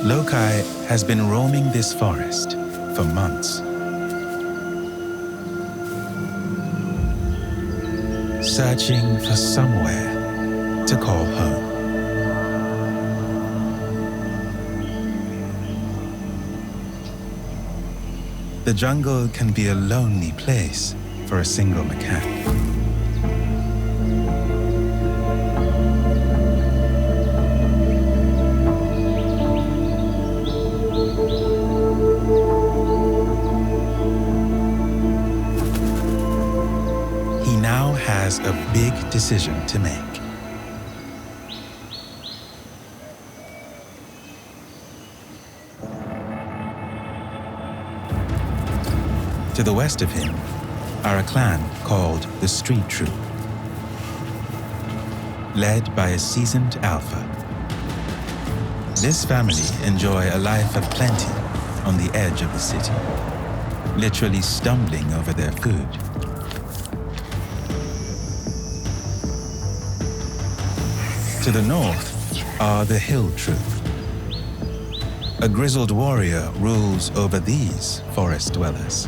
Loci has been roaming this forest for months, searching for somewhere to call home. The jungle can be a lonely place for a single macaque. He now has a big decision to make. To the west of him are a clan called the Street Troop, led by a seasoned alpha. This family enjoy a life of plenty on the edge of the city, literally stumbling over their food. To the north are the Hill Troop. A grizzled warrior rules over these forest dwellers,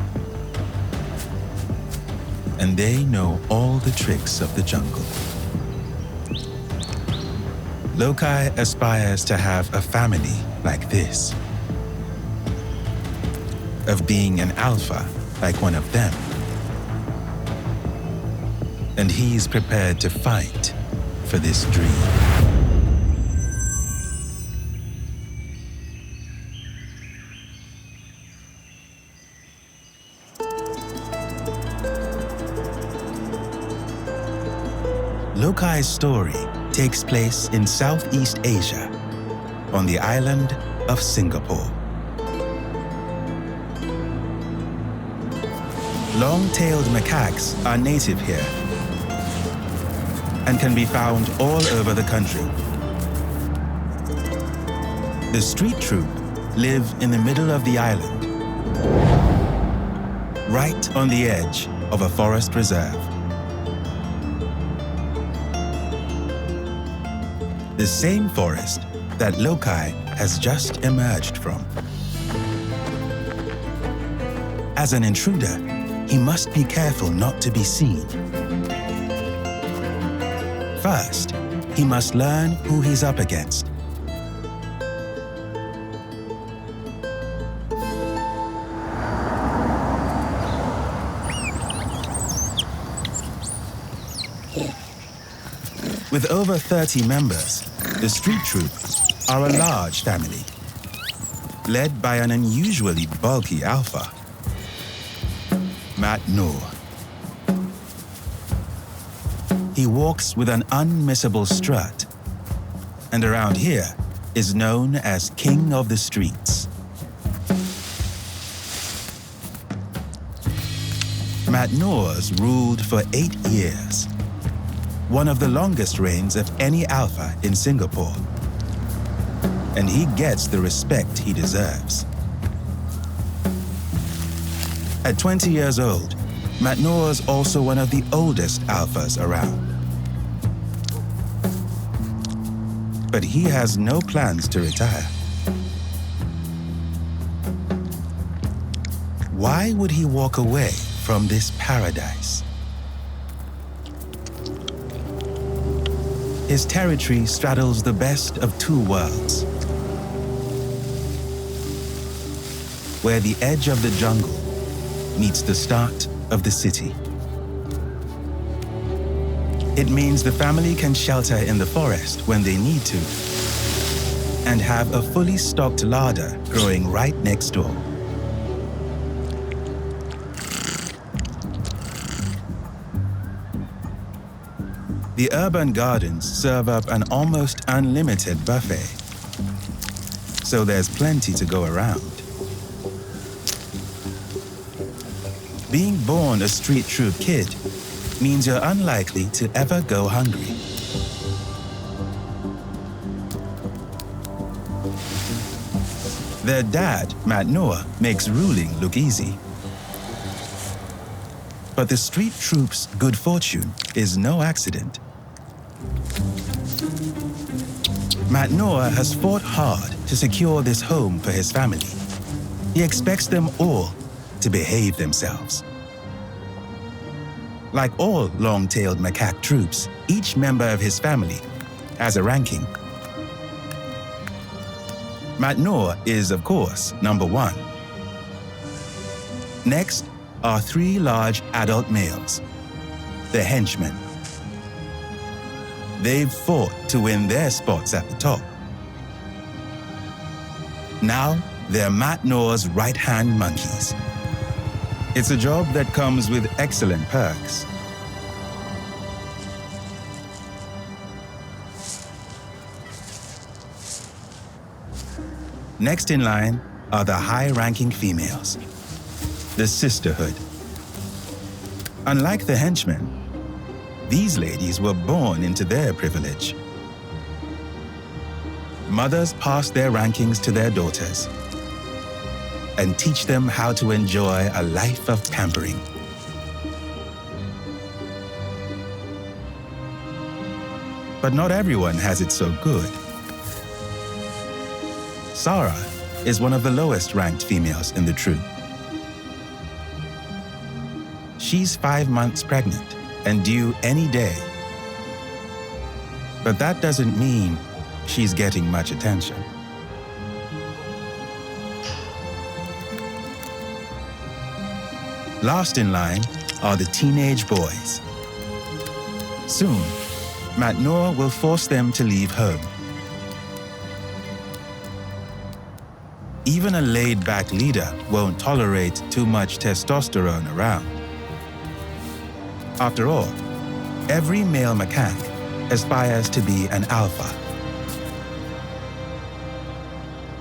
and they know all the tricks of the jungle. Loci aspires to have a family like this, of being an alpha like one of them. And he's prepared to fight for this dream. Loci's story takes place in Southeast Asia, on the island of Singapore. Long-tailed macaques are native here and can be found all over the country. The Street Troop live in the middle of the island, right on the edge of a forest reserve. The same forest that Loci has just emerged from. As an intruder, he must be careful not to be seen. First, he must learn who he's up against. With over 30 members, the Street Troop are a large family, led by an unusually bulky alpha, Matnoor. He walks with an unmissable strut, and around here is known as King of the Streets. Matnoor's ruled for 8 years, one of the longest reigns of any alpha in Singapore. And he gets the respect he deserves. At 20 years old, Matnoor's also one of the oldest alphas around. But he has no plans to retire. Why would he walk away from this paradise? His territory straddles the best of two worlds, where the edge of the jungle meets the start of the city. It means the family can shelter in the forest when they need to, and have a fully stocked larder growing right next door. The urban gardens serve up an almost unlimited buffet, so there's plenty to go around. Being born a Street Troop kid means you're unlikely to ever go hungry. Their dad, Matnoor, makes ruling look easy. But the Street Troop's good fortune is no accident. Matnoor has fought hard to secure this home for his family. He expects them all to behave themselves. Like all long-tailed macaque troops, each member of his family has a ranking. Matnoor is, of course, number 1. Next are 3 large adult males, the henchmen. They've fought to win their spots at the top. Now, they're Matnoor's right-hand monkeys. It's a job that comes with excellent perks. Next in line are the high-ranking females, the Sisterhood. Unlike the henchmen, these ladies were born into their privilege. Mothers pass their rankings to their daughters and teach them how to enjoy a life of pampering. But not everyone has it so good. Sara is one of the lowest ranked females in the troop. She's 5 months pregnant and due any day. But that doesn't mean she's getting much attention. Last in line are the teenage boys. Soon, Matnoor will force them to leave home. Even a laid-back leader won't tolerate too much testosterone around. After all, every male macaque aspires to be an alpha.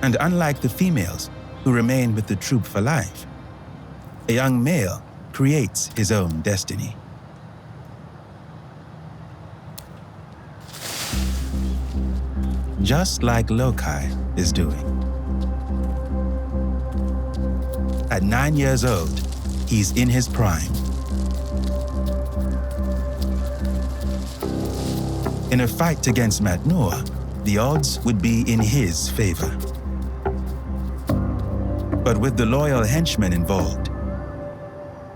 And unlike the females who remain with the troop for life, a young male creates his own destiny. Just like Loci is doing. At 9 years old, he's in his prime. In a fight against Matnoor, the odds would be in his favor. But with the loyal henchmen involved,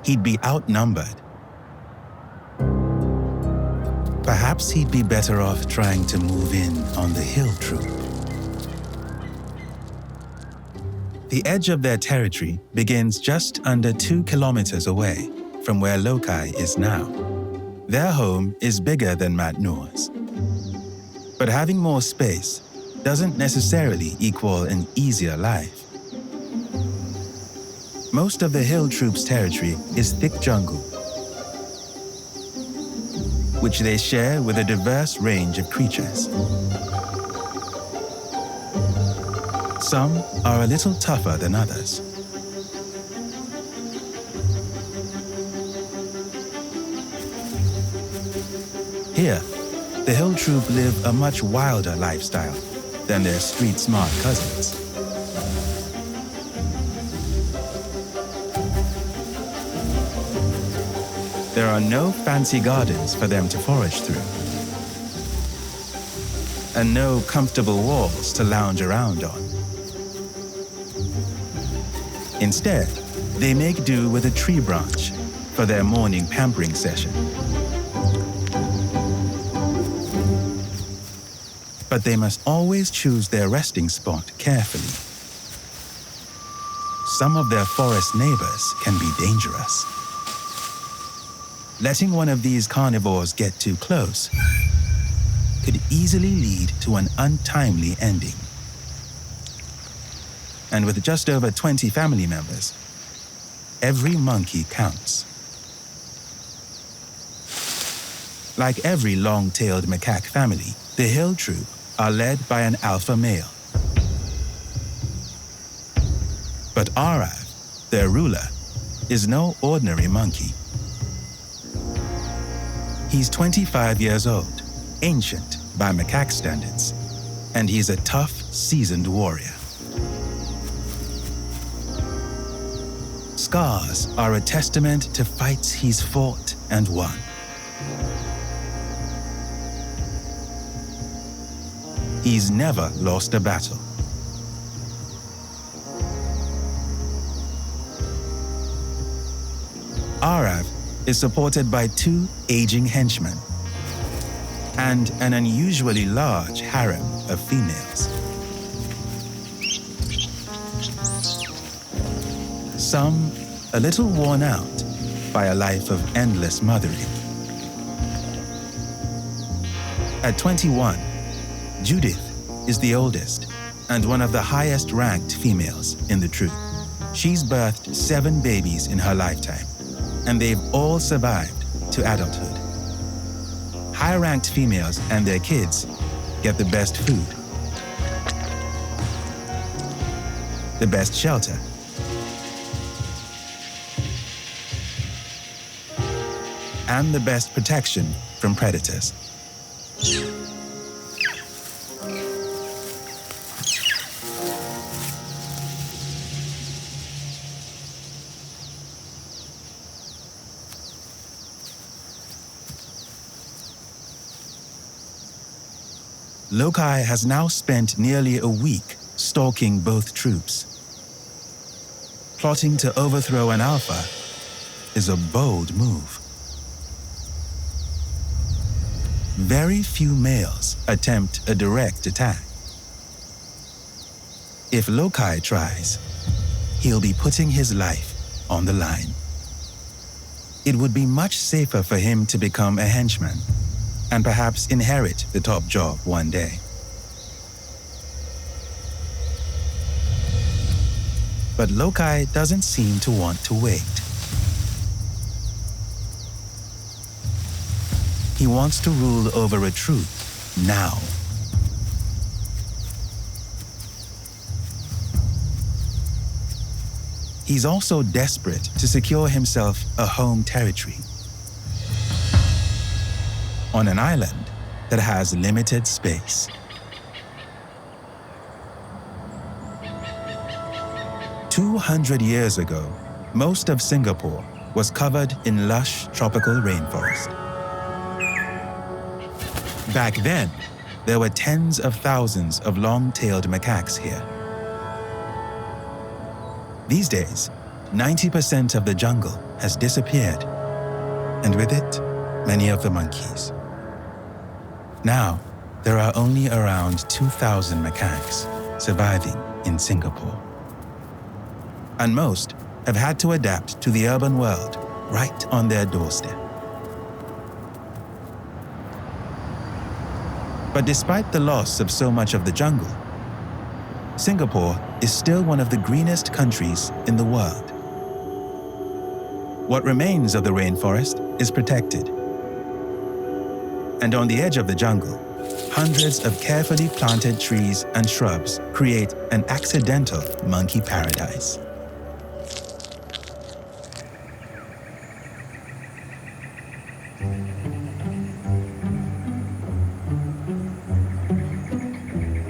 he'd be outnumbered. Perhaps he'd be better off trying to move in on the hill troop. The edge of their territory begins just under 2 kilometers away from where Loci is now. Their home is bigger than Matnoor's. But having more space doesn't necessarily equal an easier life. Most of the hill troop's territory is thick jungle, which they share with a diverse range of creatures. Some are a little tougher than others. Here, the hill troop live a much wilder lifestyle than their street-smart cousins. There are no fancy gardens for them to forage through, and no comfortable walls to lounge around on. Instead, they make do with a tree branch for their morning pampering session. But they must always choose their resting spot carefully. Some of their forest neighbors can be dangerous. Letting one of these carnivores get too close could easily lead to an untimely ending. And with just over 20 family members, every monkey counts. Like every long-tailed macaque family, the hill troop are led by an alpha male. But Aarav, their ruler, is no ordinary monkey. He's 25 years old, ancient by macaque standards, and he's a tough, seasoned warrior. Scars are a testament to fights he's fought and won. He's never lost a battle. Aarav is supported by 2 aging henchmen and an unusually large harem of females. Some a little worn out by a life of endless mothering. At 21, Judith is the oldest and one of the highest ranked females in the troop. She's birthed 7 babies in her lifetime, and they've all survived to adulthood. High-ranked females and their kids get the best food, the best shelter, and the best protection from predators. Loci has now spent nearly a week stalking both troops. Plotting to overthrow an alpha is a bold move. Very few males attempt a direct attack. If Loci tries, he'll be putting his life on the line. It would be much safer for him to become a henchman and perhaps inherit the top job one day. But Loci doesn't seem to want to wait. He wants to rule over a troop now. He's also desperate to secure himself a home territory on an island that has limited space. "200 years ago, most of Singapore was covered in lush tropical rainforest. Back then, there were tens of thousands of long-tailed macaques here. These days, 90% of the jungle has disappeared, and with it, many of the monkeys. Now, there are only around 2,000 macaques surviving in Singapore. And most have had to adapt to the urban world right on their doorstep. But despite the loss of so much of the jungle, Singapore is still one of the greenest countries in the world. What remains of the rainforest is protected. And on the edge of the jungle, hundreds of carefully planted trees and shrubs create an accidental monkey paradise.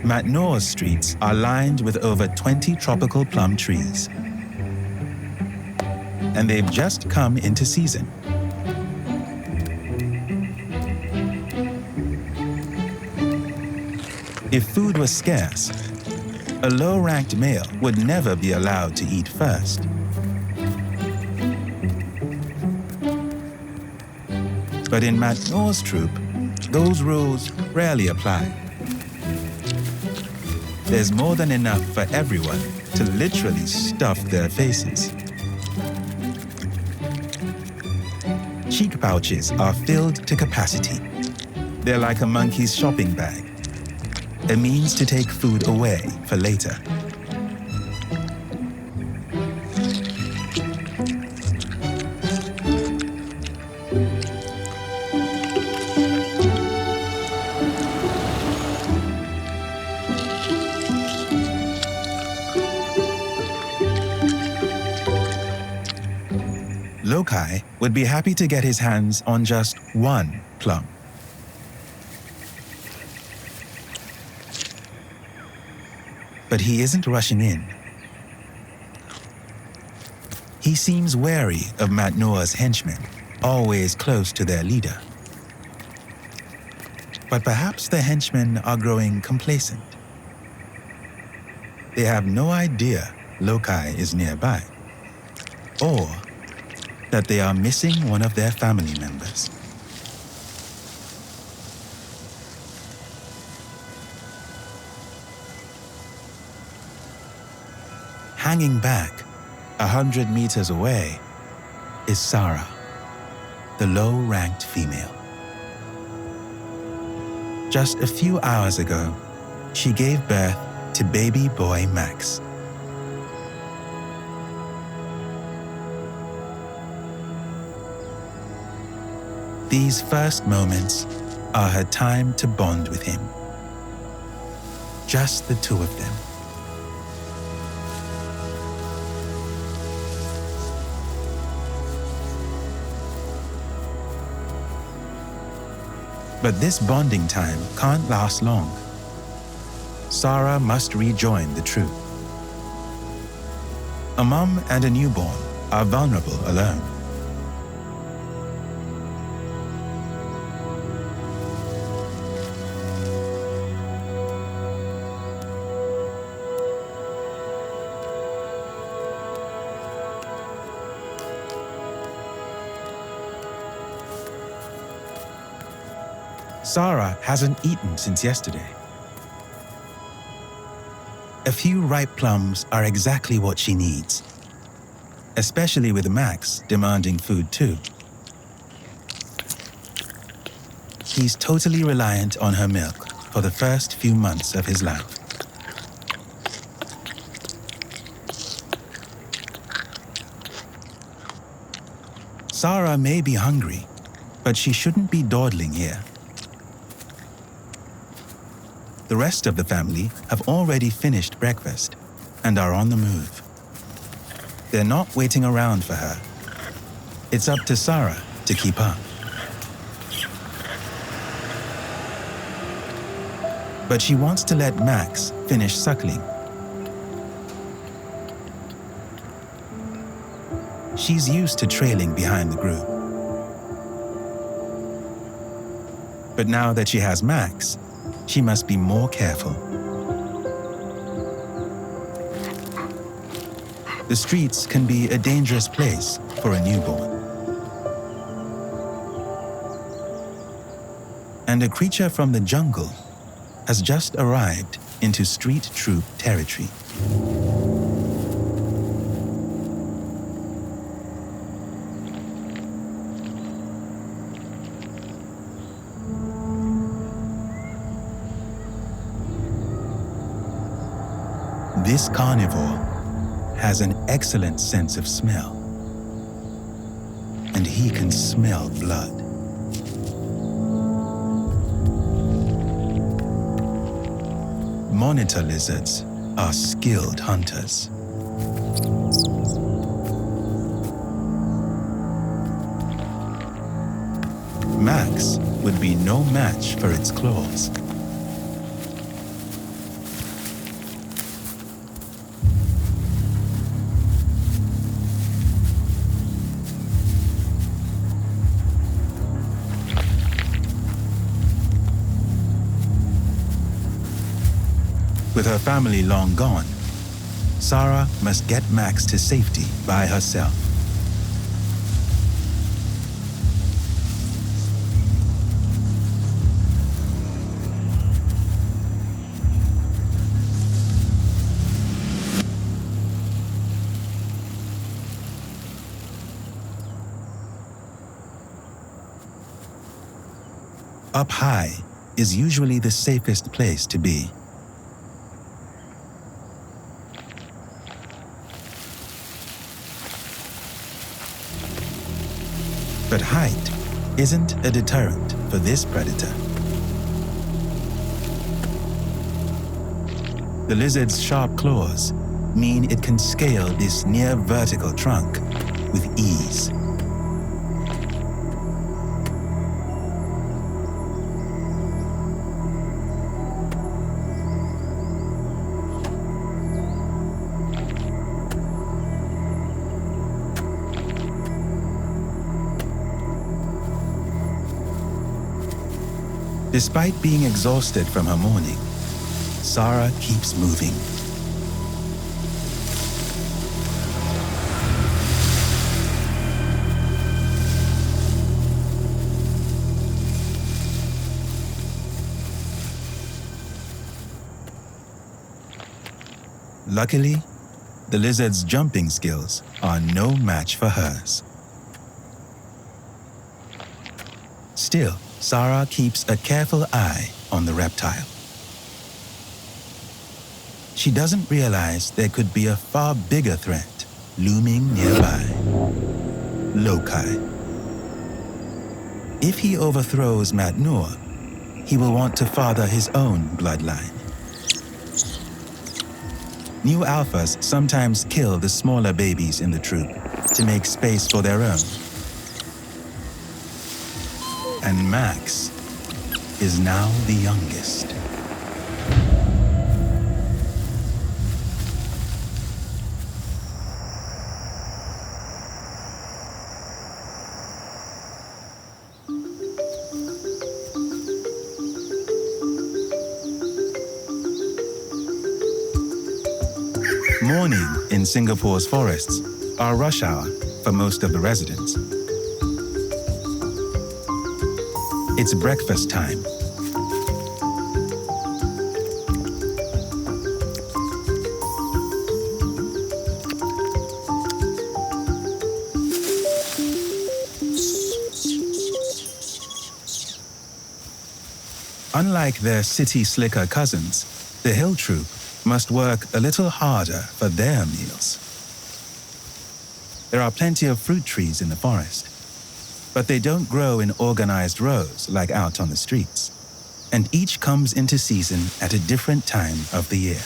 Matnoor's streets are lined with over 20 tropical plum trees. And they've just come into season. If food was scarce, a low-ranked male would never be allowed to eat first. But in Matnoor's troop, those rules rarely apply. There's more than enough for everyone to literally stuff their faces. Cheek pouches are filled to capacity. They're like a monkey's shopping bag, a means to take food away for later. Loci would be happy to get his hands on just one plum. But he isn't rushing in. He seems wary of Matnoor's henchmen, always close to their leader. But perhaps the henchmen are growing complacent. They have no idea Loci is nearby, or that they are missing one of their family members. Hanging back, 100 meters away, is Sara, the low-ranked female. Just a few hours ago, she gave birth to baby boy Max. These first moments are her time to bond with him. Just the two of them. But this bonding time can't last long. Sara must rejoin the troop. A mom and a newborn are vulnerable alone. Sara hasn't eaten since yesterday. A few ripe plums are exactly what she needs, especially with Max demanding food too. He's totally reliant on her milk for the first few months of his life. Sara may be hungry, but she shouldn't be dawdling here. The rest of the family have already finished breakfast and are on the move. They're not waiting around for her. It's up to Sara to keep up. But she wants to let Max finish suckling. She's used to trailing behind the group. But now that she has Max, she must be more careful. The streets can be a dangerous place for a newborn. And a creature from the jungle has just arrived into street troop territory. This carnivore has an excellent sense of smell, and he can smell blood. Monitor lizards are skilled hunters. Max would be no match for its claws. With her family long gone, Sara must get Max to safety by herself. Up high is usually the safest place to be. But height isn't a deterrent for this predator. The lizard's sharp claws mean it can scale this near-vertical trunk with ease. Despite being exhausted from her morning, Sara keeps moving. Luckily, the lizard's jumping skills are no match for hers. Still, Sara keeps a careful eye on the reptile. She doesn't realize there could be a far bigger threat looming nearby: Loci. If he overthrows Matnoor, he will want to father his own bloodline. New alphas sometimes kill the smaller babies in the troop to make space for their own. And Max is now the youngest. Morning in Singapore's forests are rush hour for most of the residents. It's breakfast time. Unlike their city slicker cousins, the hill troop must work a little harder for their meals. There are plenty of fruit trees in the forest, but they don't grow in organized rows like out on the streets, and each comes into season at a different time of the year.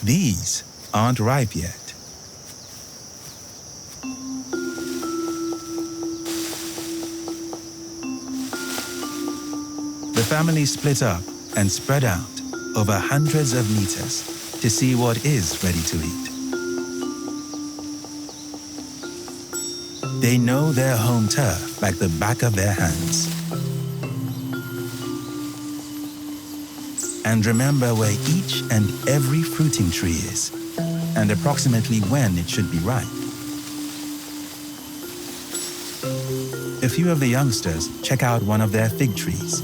These aren't ripe yet. The family split up and spread out over hundreds of meters to see what is ready to eat. They know their home turf like the back of their hands. And remember where each and every fruiting tree is, and approximately when it should be ripe. A few of the youngsters check out one of their fig trees.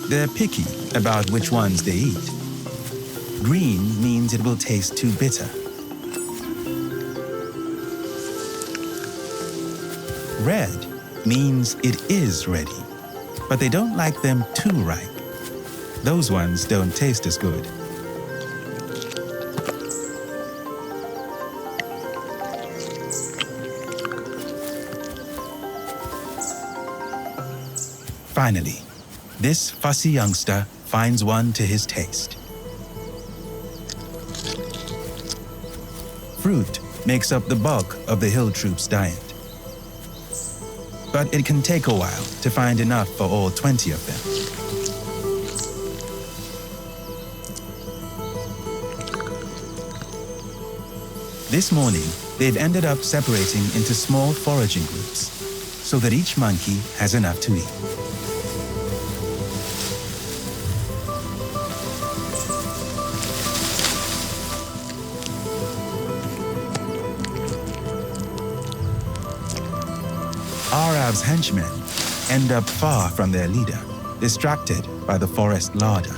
They're picky about which ones they eat. Green means it will taste too bitter. Red means it is ready, but they don't like them too ripe. Those ones don't taste as good. Finally, this fussy youngster finds one to his taste. Fruit makes up the bulk of the hill troop's diet. But it can take a while to find enough for all 20 of them. This morning, they've ended up separating into small foraging groups so that each monkey has enough to eat. Aarav's henchmen end up far from their leader, distracted by the forest larder.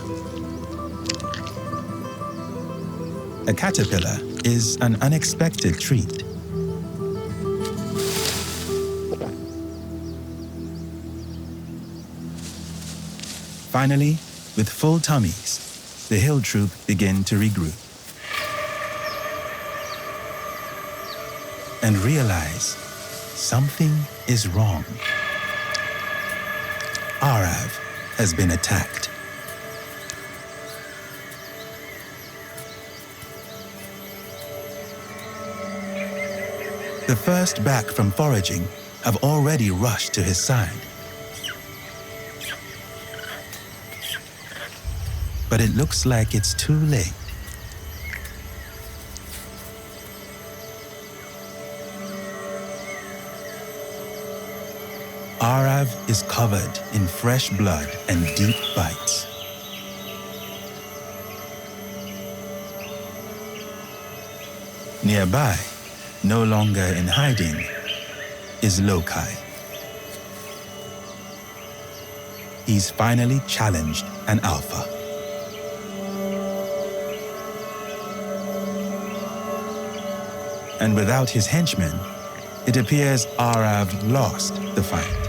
A caterpillar is an unexpected treat. Finally, with full tummies, the hill troop begin to regroup and realize something is wrong. Aarav has been attacked. The first back from foraging have already rushed to his side. But it looks like it's too late. Aarav is covered in fresh blood and deep bites. Nearby, no longer in hiding, is Loci. He's finally challenged an alpha. And without his henchmen, it appears Aarav lost the fight.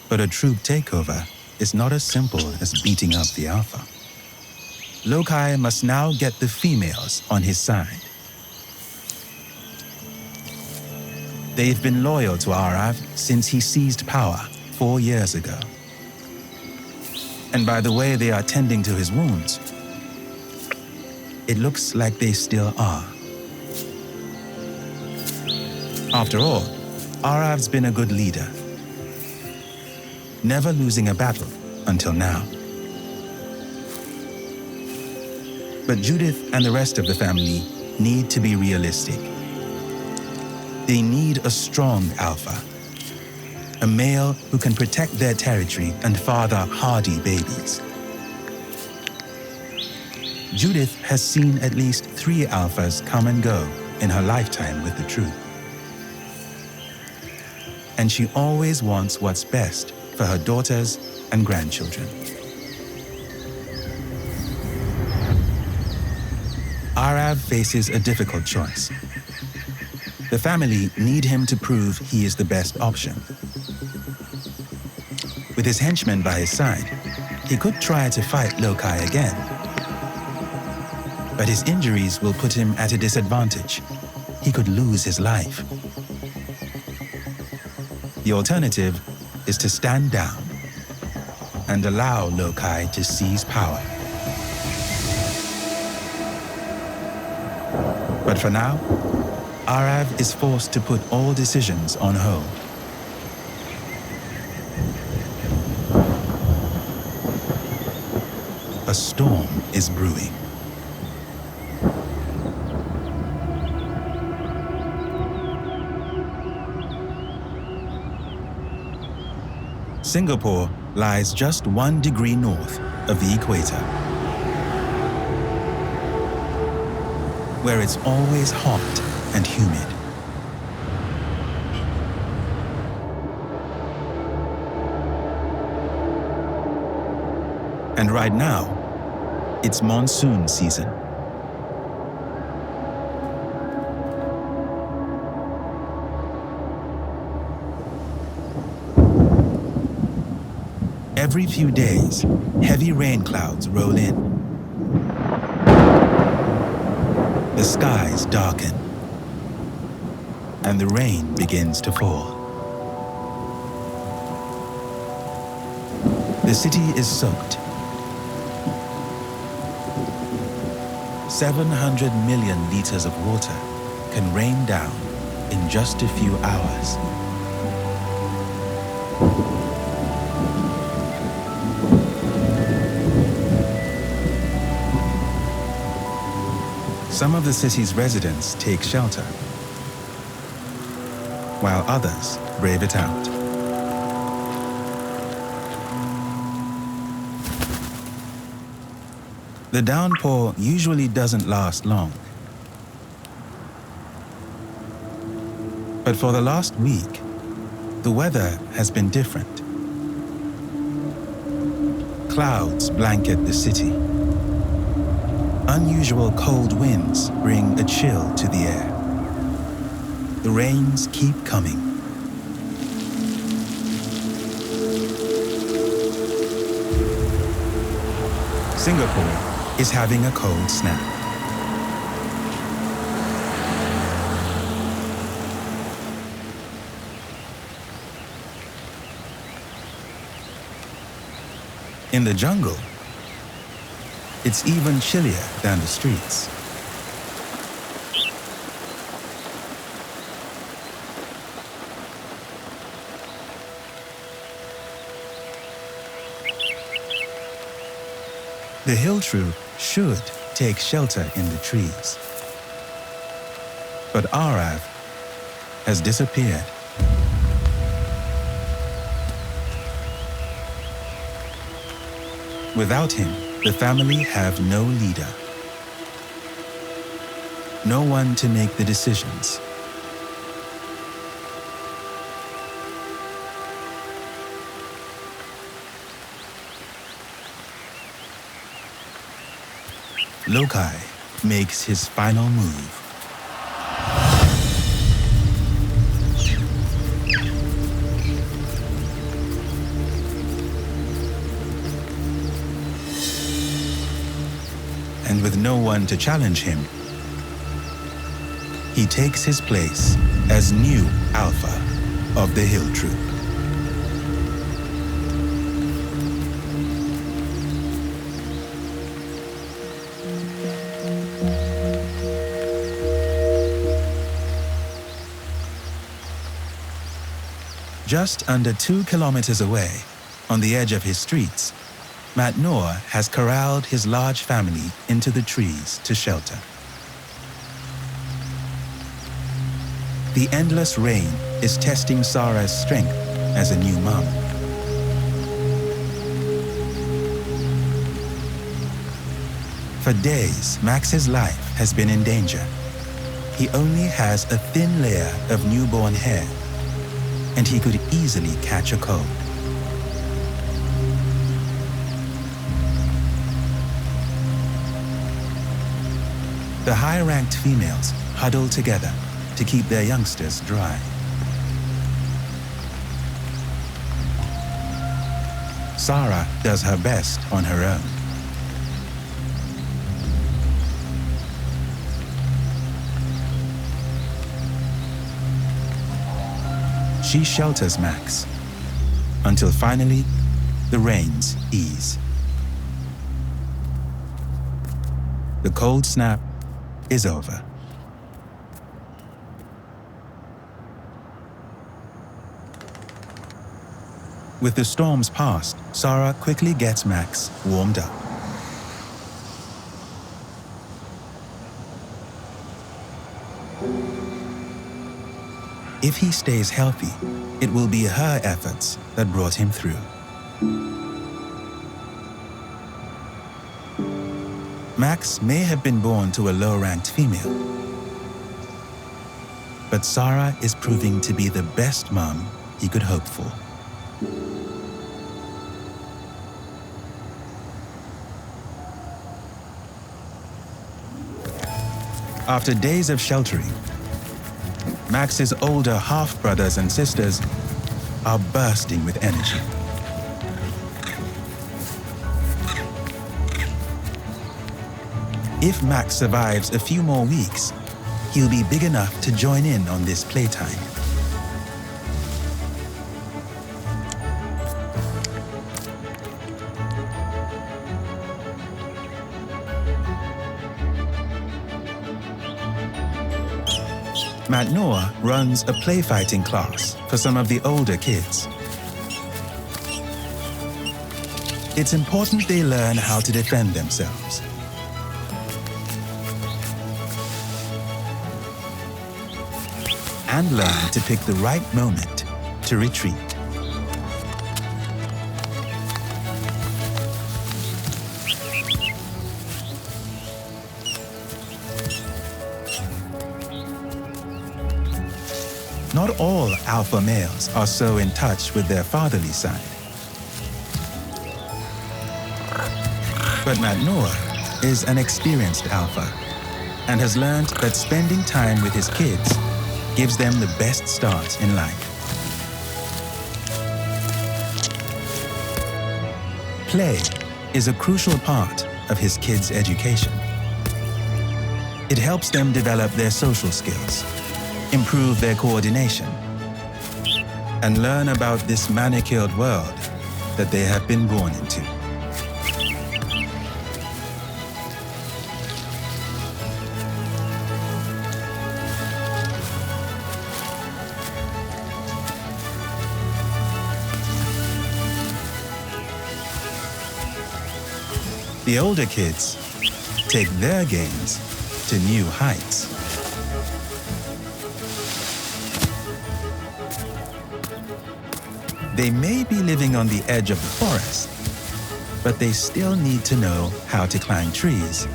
But a troop takeover is not as simple as beating up the alpha. Loci must now get the females on his side. They've been loyal to Aarav since he seized power 4 years ago. And by the way they are tending to his wounds, it looks like they still are. After all, Aarav's been a good leader, never losing a battle until now. But Judith and the rest of the family need to be realistic. They need a strong alpha, a male who can protect their territory and father hardy babies. Judith has seen at least 3 alphas come and go in her lifetime with the troop. And she always wants what's best for her daughters and grandchildren. Aarav faces a difficult choice. The family need him to prove he is the best option. With his henchmen by his side, he could try to fight Loci again. But his injuries will put him at a disadvantage. He could lose his life. The alternative is to stand down and allow Loci to seize power. But for now, Aarav is forced to put all decisions on hold. A storm is brewing. Singapore lies just 1 degree north of the equator, where it's always hot and humid. And right now, it's monsoon season. Every few days, heavy rain clouds roll in. The skies darken, and the rain begins to fall. The city is soaked. 700 million liters of water can rain down in just a few hours. Some of the city's residents take shelter, while others brave it out. The downpour usually doesn't last long. But for the last week, the weather has been different. Clouds blanket the city. Unusual cold winds bring a chill to the air. The rains keep coming. Singapore is having a cold snap. In the jungle, it's even chillier than the streets. The hill troop should take shelter in the trees. But Aarav has disappeared. Without him, the family have no leader. No one to make the decisions. Loci makes his final move. And with no one to challenge him, he takes his place as new Alpha of the Hill Troop. Just under 2 kilometers away, on the edge of his streets, Matnoor has corralled his large family into the trees to shelter. The endless rain is testing Sara's strength as a new mom. For days, Max's life has been in danger. He only has a thin layer of newborn hair, and he could easily catch a cold. The high-ranked females huddle together to keep their youngsters dry. Sara does her best on her own. She shelters Max until finally the rains ease. The cold snap is over. With the storms past, Sara quickly gets Max warmed up. If he stays healthy, it will be her efforts that brought him through. Max may have been born to a low-ranked female, but Sara is proving to be the best mom he could hope for. After days of sheltering, Max's older half-brothers and sisters are bursting with energy. If Max survives a few more weeks, he'll be big enough to join in on this playtime. Matnoor runs a play-fighting class for some of the older kids. It's important they learn how to defend themselves. And learn to pick the right moment to retreat. Not all alpha males are so in touch with their fatherly side. But Matnoor is an experienced alpha and has learned that spending time with his kids gives them the best start in life. Play is a crucial part of his kids' education. It helps them develop their social skills, improve their coordination, and learn about this manicured world that they have been born into. The older kids take their games to new heights. They may be living on the edge of the forest, but they still need to know how to climb trees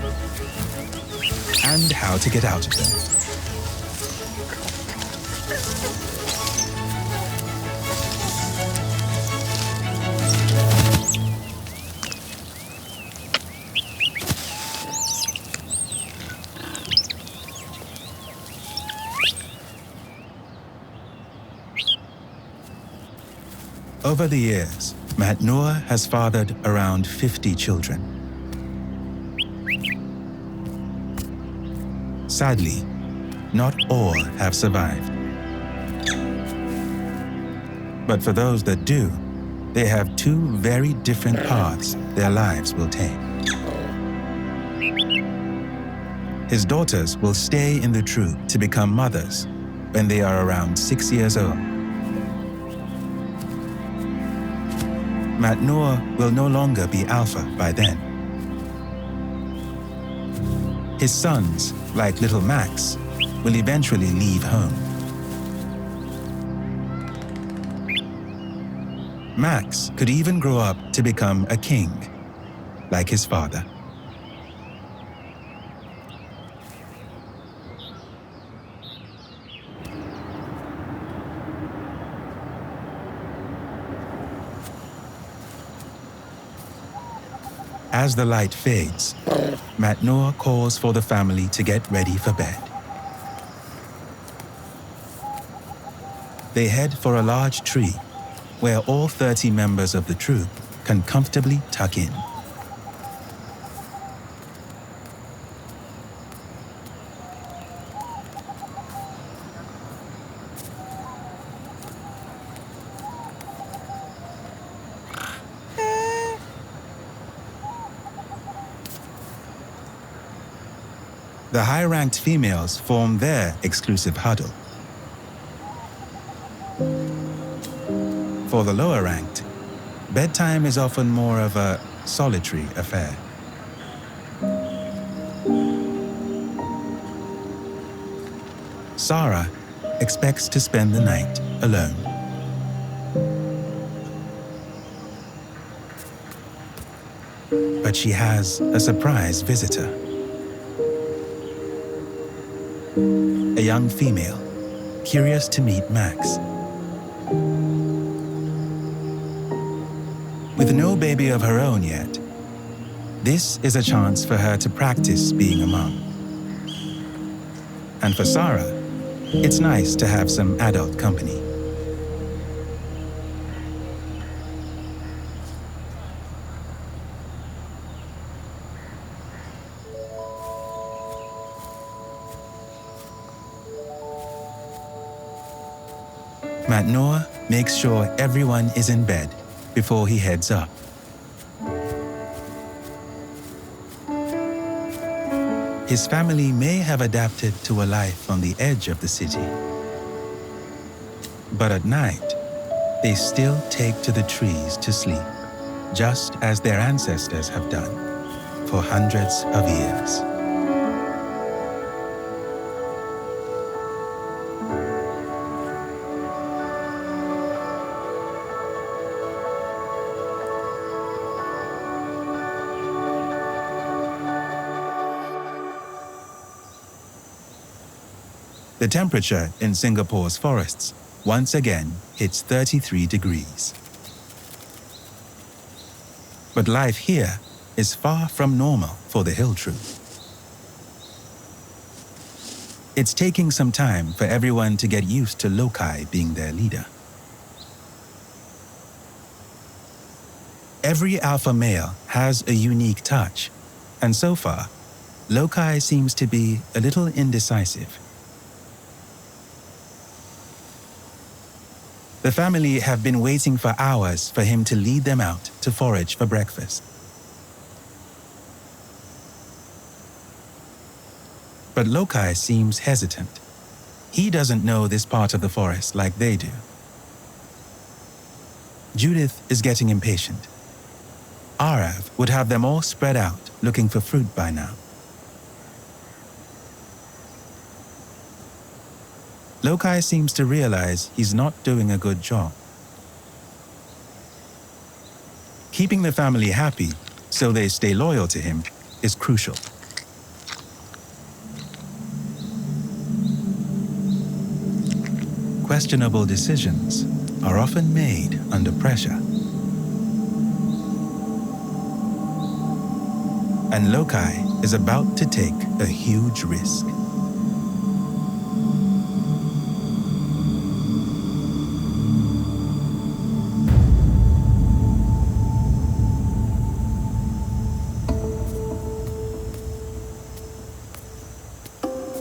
and how to get out of them. Over the years, Matnoor has fathered around 50 children. Sadly, not all have survived. But for those that do, they have two very different paths their lives will take. His daughters will stay in the troop to become mothers when they are around 6 years old. Matnoor will no longer be alpha by then. His sons, like little Max, will eventually leave home. Max could even grow up to become a king, like his father. As the light fades, Matnoor calls for the family to get ready for bed. They head for a large tree where all 30 members of the troop can comfortably tuck in. The high-ranked females form their exclusive huddle. For the lower-ranked, bedtime is often more of a solitary affair. Sara expects to spend the night alone. But she has a surprise visitor. A young female, curious to meet Max. With no baby of her own yet, this is a chance for her to practice being a mom. And for Sara, it's nice to have some adult company. Matnoor makes sure everyone is in bed before he heads up. His family may have adapted to a life on the edge of the city. But at night, they still take to the trees to sleep, just as their ancestors have done for hundreds of years. The temperature in Singapore's forests once again hits 33 degrees. But life here is far from normal for the hill troop. It's taking some time for everyone to get used to Loci being their leader. Every alpha male has a unique touch, and so far, Loci seems to be a little indecisive. The family have been waiting for hours for him to lead them out to forage for breakfast. But Loci seems hesitant. He doesn't know this part of the forest like they do. Judith is getting impatient. Aarav would have them all spread out looking for fruit by now. Loci seems to realize he's not doing a good job. Keeping the family happy so they stay loyal to him is crucial. Questionable decisions are often made under pressure. And Loci is about to take a huge risk.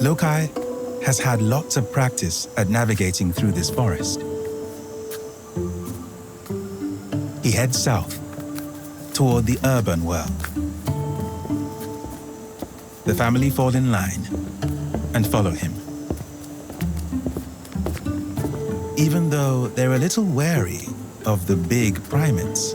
Loci has had lots of practice at navigating through this forest. He heads south, toward the urban world. The family fall in line and follow him. Even though they're a little wary of the big primates.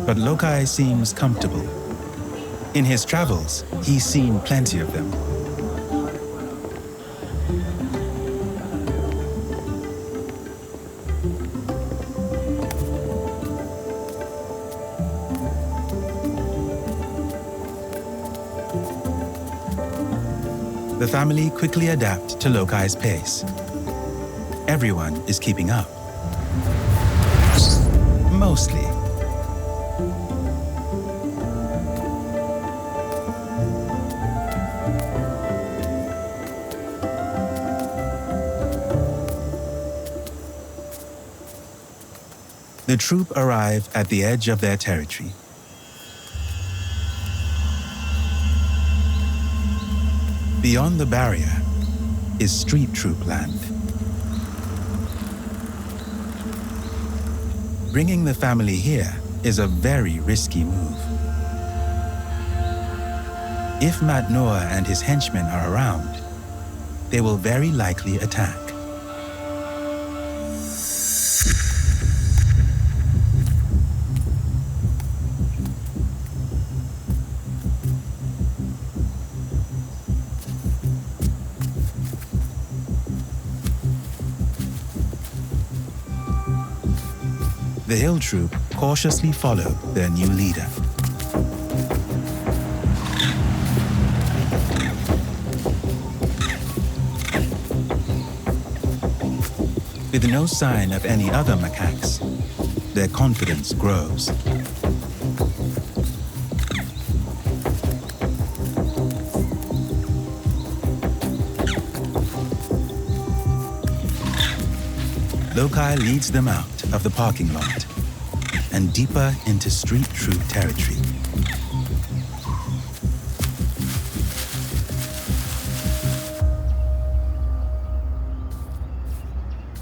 But Loci seems comfortable. In his travels, he's seen plenty of them. The family quickly adapt to Loci's pace. Everyone is keeping up. Mostly. The troop arrive at the edge of their territory. Beyond the barrier is street troop land. Bringing the family here is a very risky move. If Matnoor and his henchmen are around, they will very likely attack. The hill troop cautiously follow their new leader. With no sign of any other macaques, their confidence grows. Loci leads them out of the parking lot and deeper into street troop territory.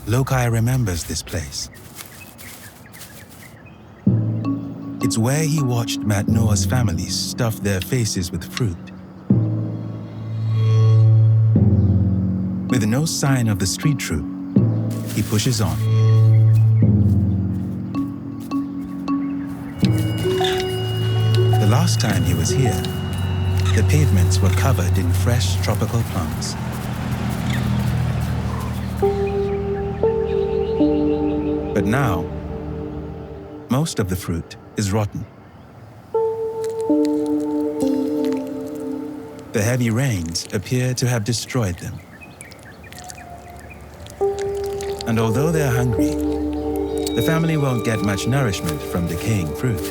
Loci remembers this place. It's where he watched Matnoor's family stuff their faces with fruit. With no sign of the street troop, he pushes on. The last time he was here, the pavements were covered in fresh tropical plums. But now, most of the fruit is rotten. The heavy rains appear to have destroyed them. And although they're hungry, the family won't get much nourishment from decaying fruit.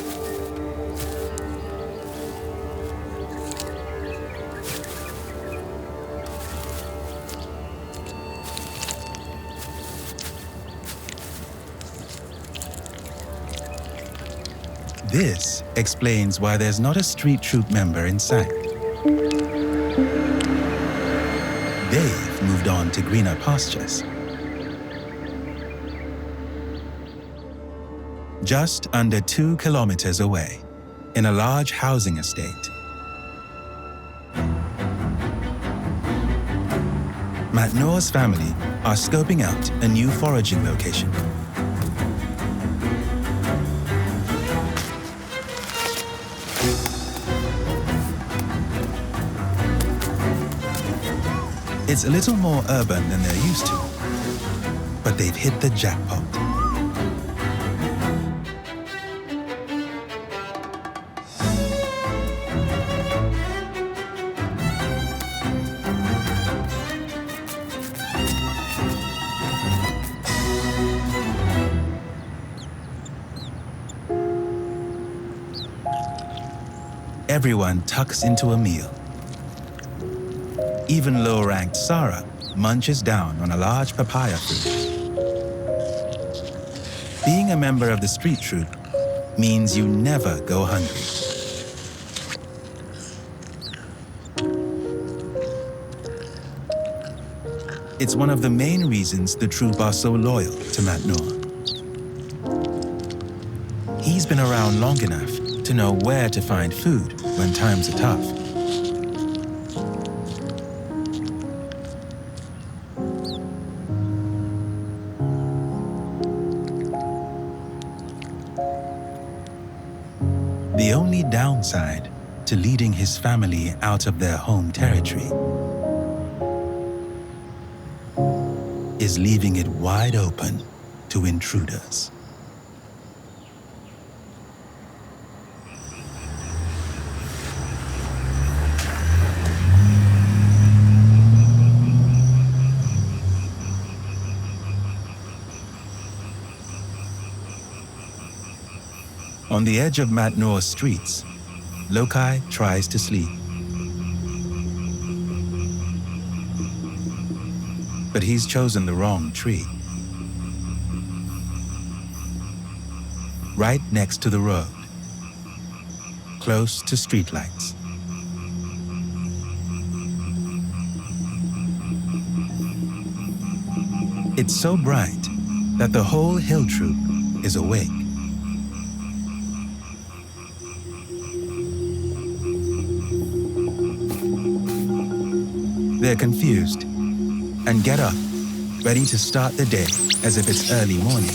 This explains why there's not a street troop member in sight. They've moved on to greener pastures. Just under 2 kilometers away, in a large housing estate, Matnoor's family are scoping out a new foraging location. It's a little more urban than they're used to, but they've hit the jackpot. Everyone tucks into a meal. Even low-ranked Sara munches down on a large papaya fruit. Being a member of the street troupe means you never go hungry. It's one of the main reasons the troupe are so loyal to Matnoor. He's been around long enough to know where to find food when times are tough. The only downside to leading his family out of their home territory is leaving it wide open to intruders. On the edge of Matnoor's streets, Loci tries to sleep. But he's chosen the wrong tree. Right next to the road, close to streetlights. It's so bright that the whole hill troop is awake. They're confused and get up, ready to start the day as if it's early morning.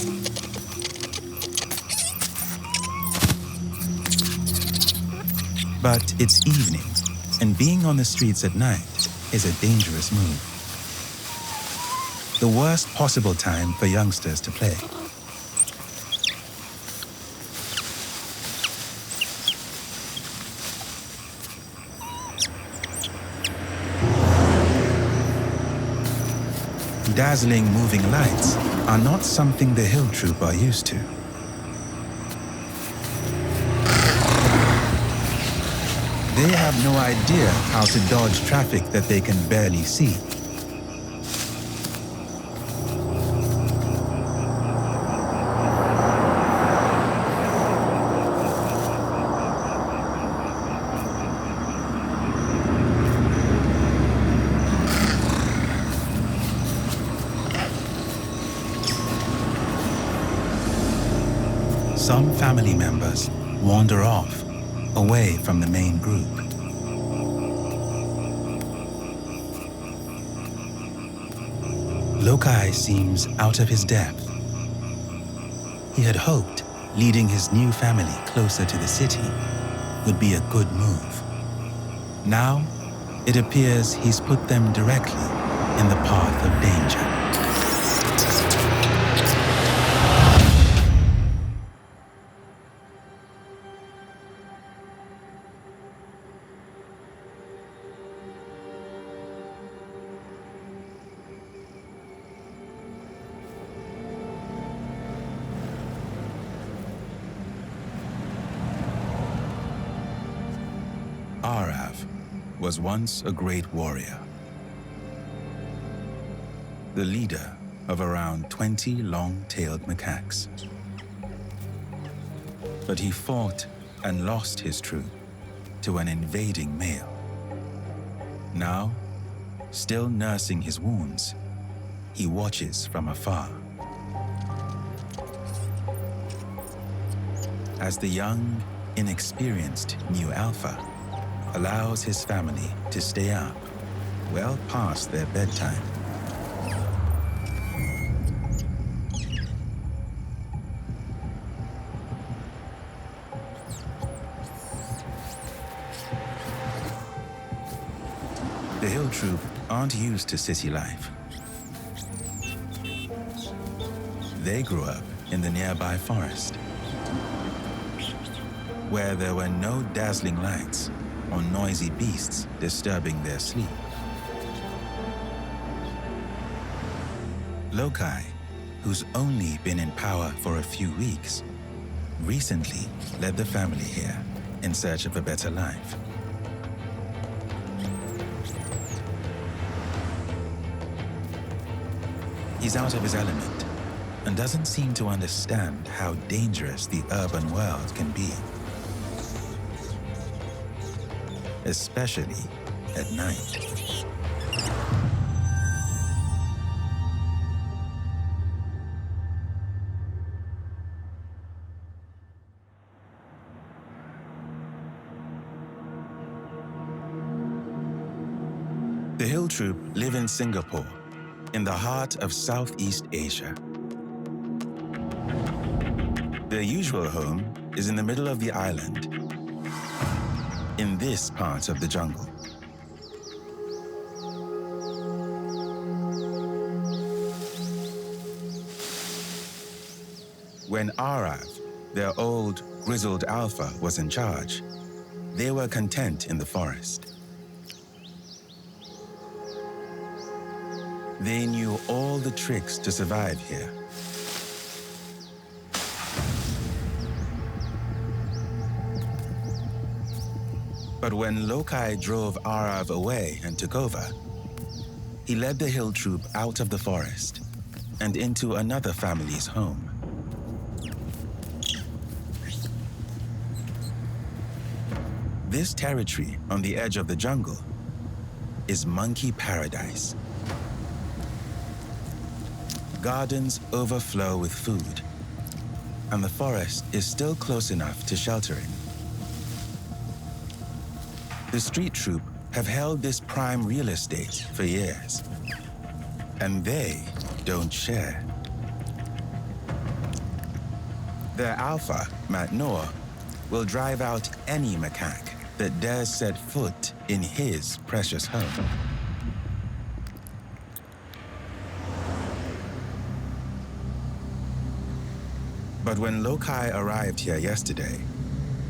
But it's evening, and being on the streets at night is a dangerous move. The worst possible time for youngsters to play. Dazzling moving lights are not something the hill troop are used to. They have no idea how to dodge traffic that they can barely see. Some family members wander off, away from the main group. Loci seems out of his depth. He had hoped leading his new family closer to the city would be a good move. Now, it appears he's put them directly in the path of danger. Aarav was once a great warrior, the leader of around 20 long-tailed macaques. But he fought and lost his troop to an invading male. Now, still nursing his wounds, he watches from afar. As the young, inexperienced new alpha allows his family to stay up well past their bedtime. The hill troop aren't used to city life. They grew up in the nearby forest, where there were no dazzling lights or noisy beasts disturbing their sleep. Loci, who's only been in power for a few weeks, recently led the family here in search of a better life. He's out of his element and doesn't seem to understand how dangerous the urban world can be, especially at night. The Hill Troop live in Singapore, in the heart of Southeast Asia. Their usual home is in the middle of the island, in this part of the jungle. When Aarav, their old, grizzled alpha, was in charge, they were content in the forest. They knew all the tricks to survive here. But when Loci drove Aarav away and took over, he led the hill troop out of the forest and into another family's home. This territory on the edge of the jungle is monkey paradise. Gardens overflow with food, and the forest is still close enough to shelter it. The street troop have held this prime real estate for years, and they don't share. Their alpha, Matnoor, will drive out any macaque that dares set foot in his precious home. But when Loci arrived here yesterday,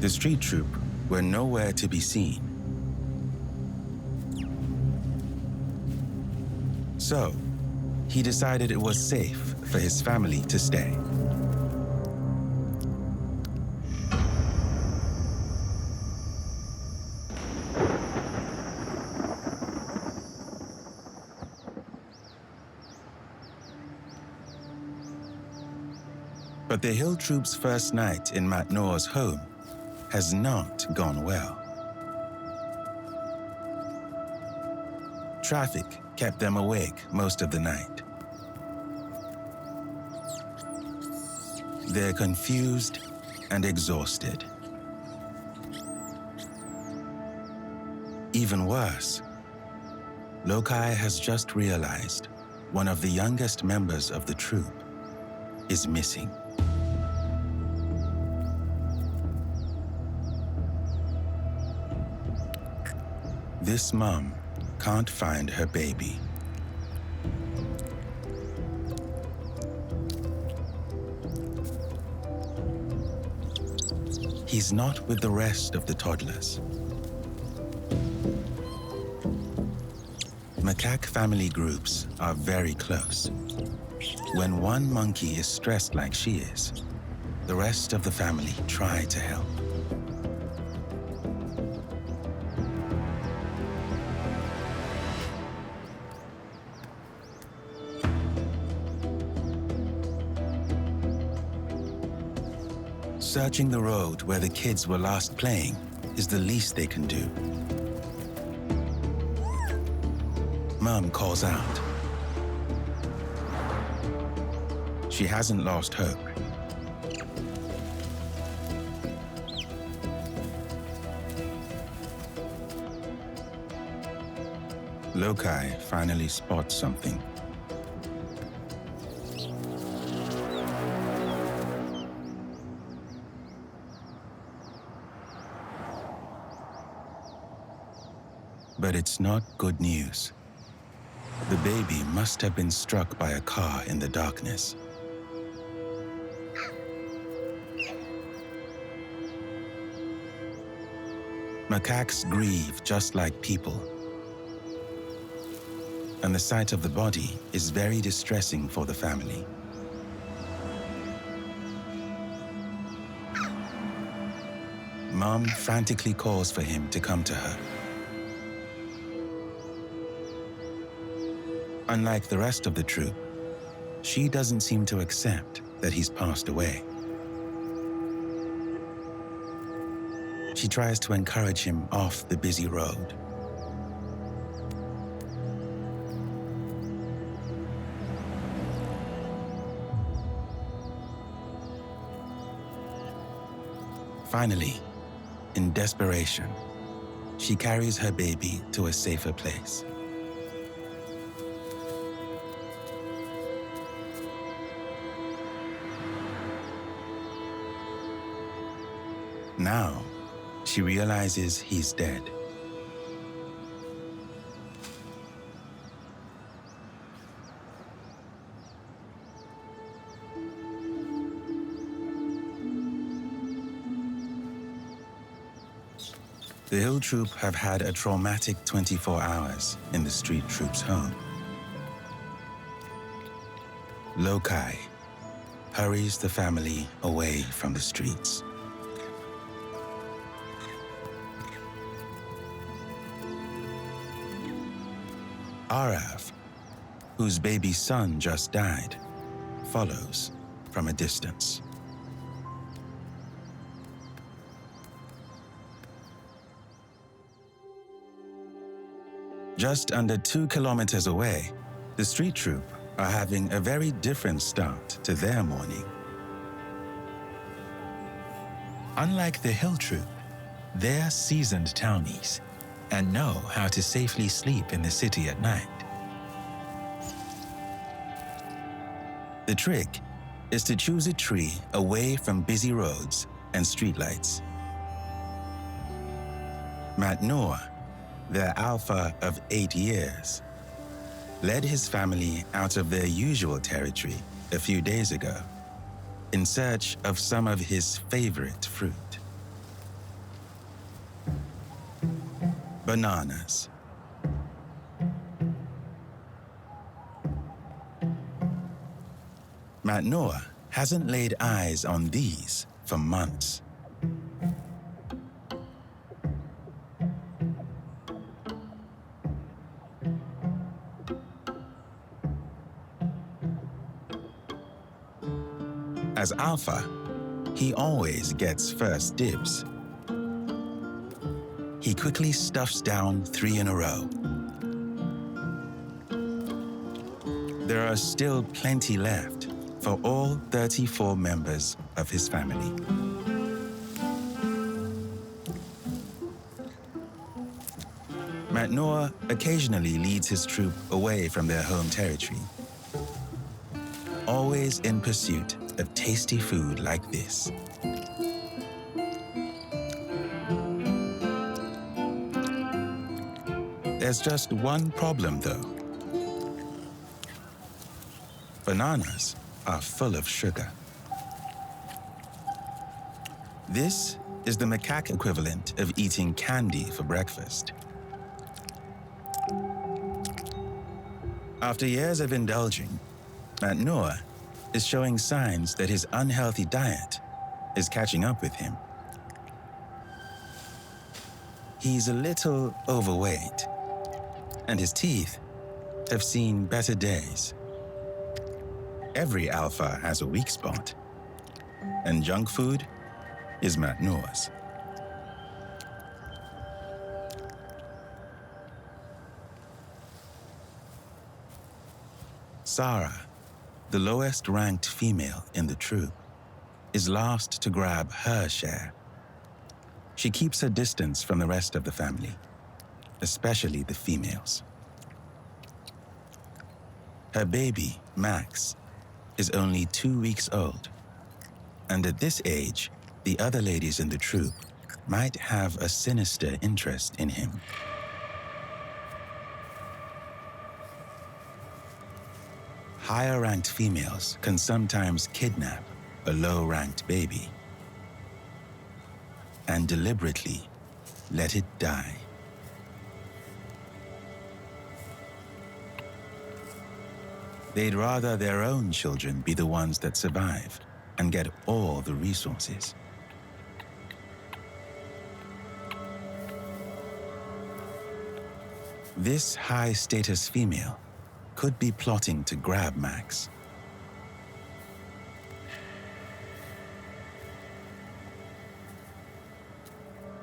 the street troop were nowhere to be seen. So, he decided it was safe for his family to stay. But the hill troop's first night in Matnoor's home has not gone well. Traffic kept them awake most of the night. They're confused and exhausted. Even worse, Loci has just realized one of the youngest members of the troop is missing. This mom can't find her baby. He's not with the rest of the toddlers. Macaque family groups are very close. When one monkey is stressed like she is, the rest of the family try to help. Searching the road where the kids were last playing is the least they can do. Mom calls out. She hasn't lost hope. Loci finally spots something. But it's not good news. The baby must have been struck by a car in the darkness. Macaques grieve just like people, and the sight of the body is very distressing for the family. Mom frantically calls for him to come to her. Unlike the rest of the troop, she doesn't seem to accept that he's passed away. She tries to encourage him off the busy road. Finally, in desperation, she carries her baby to a safer place. Now, she realizes he's dead. The Hill Troop have had a traumatic 24 hours in the Street Troop's home. Loci hurries the family away from the streets. Aarav, whose baby son just died, follows from a distance. Just under 2 kilometers away, the Street Troop are having a very different start to their morning. Unlike the Hill Troop, they're seasoned townies and know how to safely sleep in the city at night. The trick is to choose a tree away from busy roads and streetlights. Matnoor, their alpha of 8 years, led his family out of their usual territory a few days ago in search of some of his favorite fruit. Bananas. Matnoor hasn't laid eyes on these for months. As alpha, he always gets first dibs. He quickly stuffs down 3 in a row. There are still plenty left for all 34 members of his family. Matnoor occasionally leads his troop away from their home territory, always in pursuit of tasty food like this. There's just one problem, though. Bananas are full of sugar. This is the macaque equivalent of eating candy for breakfast. After years of indulging, Matnoor is showing signs that his unhealthy diet is catching up with him. He's a little overweight, and his teeth have seen better days. Every alpha has a weak spot, and junk food is Matnoor's. Sara, the lowest ranked female in the troop, is last to grab her share. She keeps her distance from the rest of the family, especially the females. Her baby, Max, is only 2 weeks old, and at this age, the other ladies in the troop might have a sinister interest in him. higher-ranked females can sometimes kidnap a low-ranked baby and deliberately let it die. They'd rather their own children be the ones that survive and get all the resources. This high-status female could be plotting to grab Max.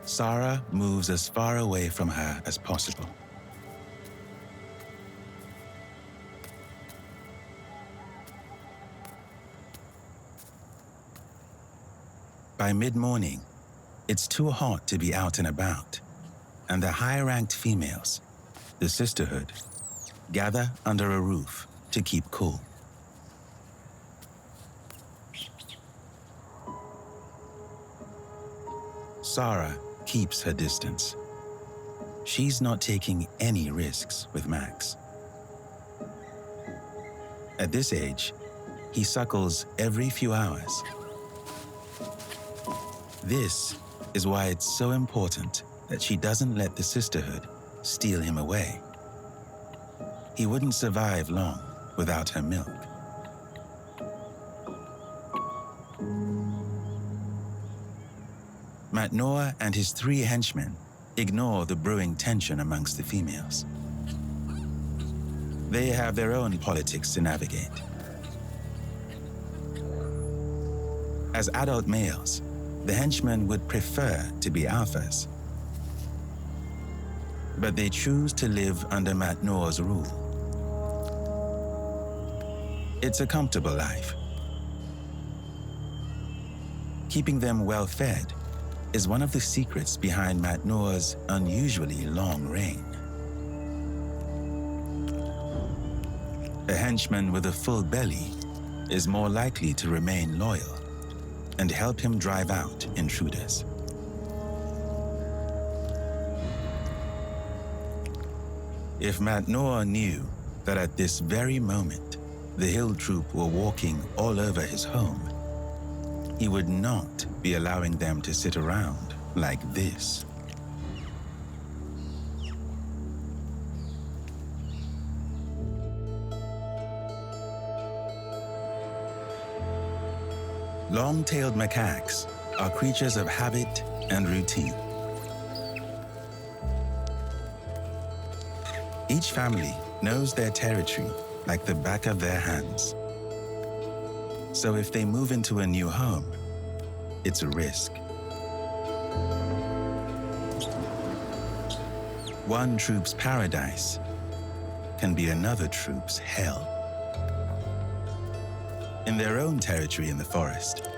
Sara moves as far away from her as possible. By mid-morning, it's too hot to be out and about, and the high-ranked females, the Sisterhood, gather under a roof to keep cool. Sara keeps her distance. She's not taking any risks with Max. At this age, he suckles every few hours. This is why it's so important that she doesn't let the Sisterhood steal him away. He wouldn't survive long without her milk. Matnoor and his 3 henchmen ignore the brewing tension amongst the females. They have their own politics to navigate. As adult males, the henchmen would prefer to be alphas, but they choose to live under Matnoor's rule. It's a comfortable life. Keeping them well-fed is one of the secrets behind Matnoor's unusually long reign. A henchman with a full belly is more likely to remain loyal and help him drive out intruders. If Matnoor knew that at this very moment the hill troop were walking all over his home, he would not be allowing them to sit around like this. Long-tailed macaques are creatures of habit and routine. Each family knows their territory like the back of their hands. So if they move into a new home, it's a risk. One troop's paradise can be another troop's hell. In their own territory in the forest,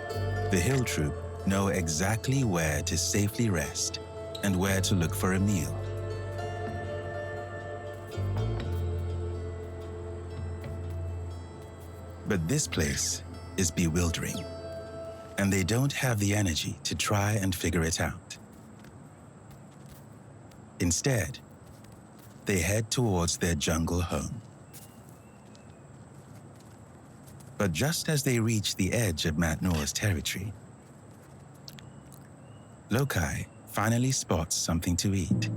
the hill troop know exactly where to safely rest and where to look for a meal. But this place is bewildering, and they don't have the energy to try and figure it out. Instead, they head towards their jungle home. But just as they reach the edge of Matnoor's territory, Loci finally spots something to eat.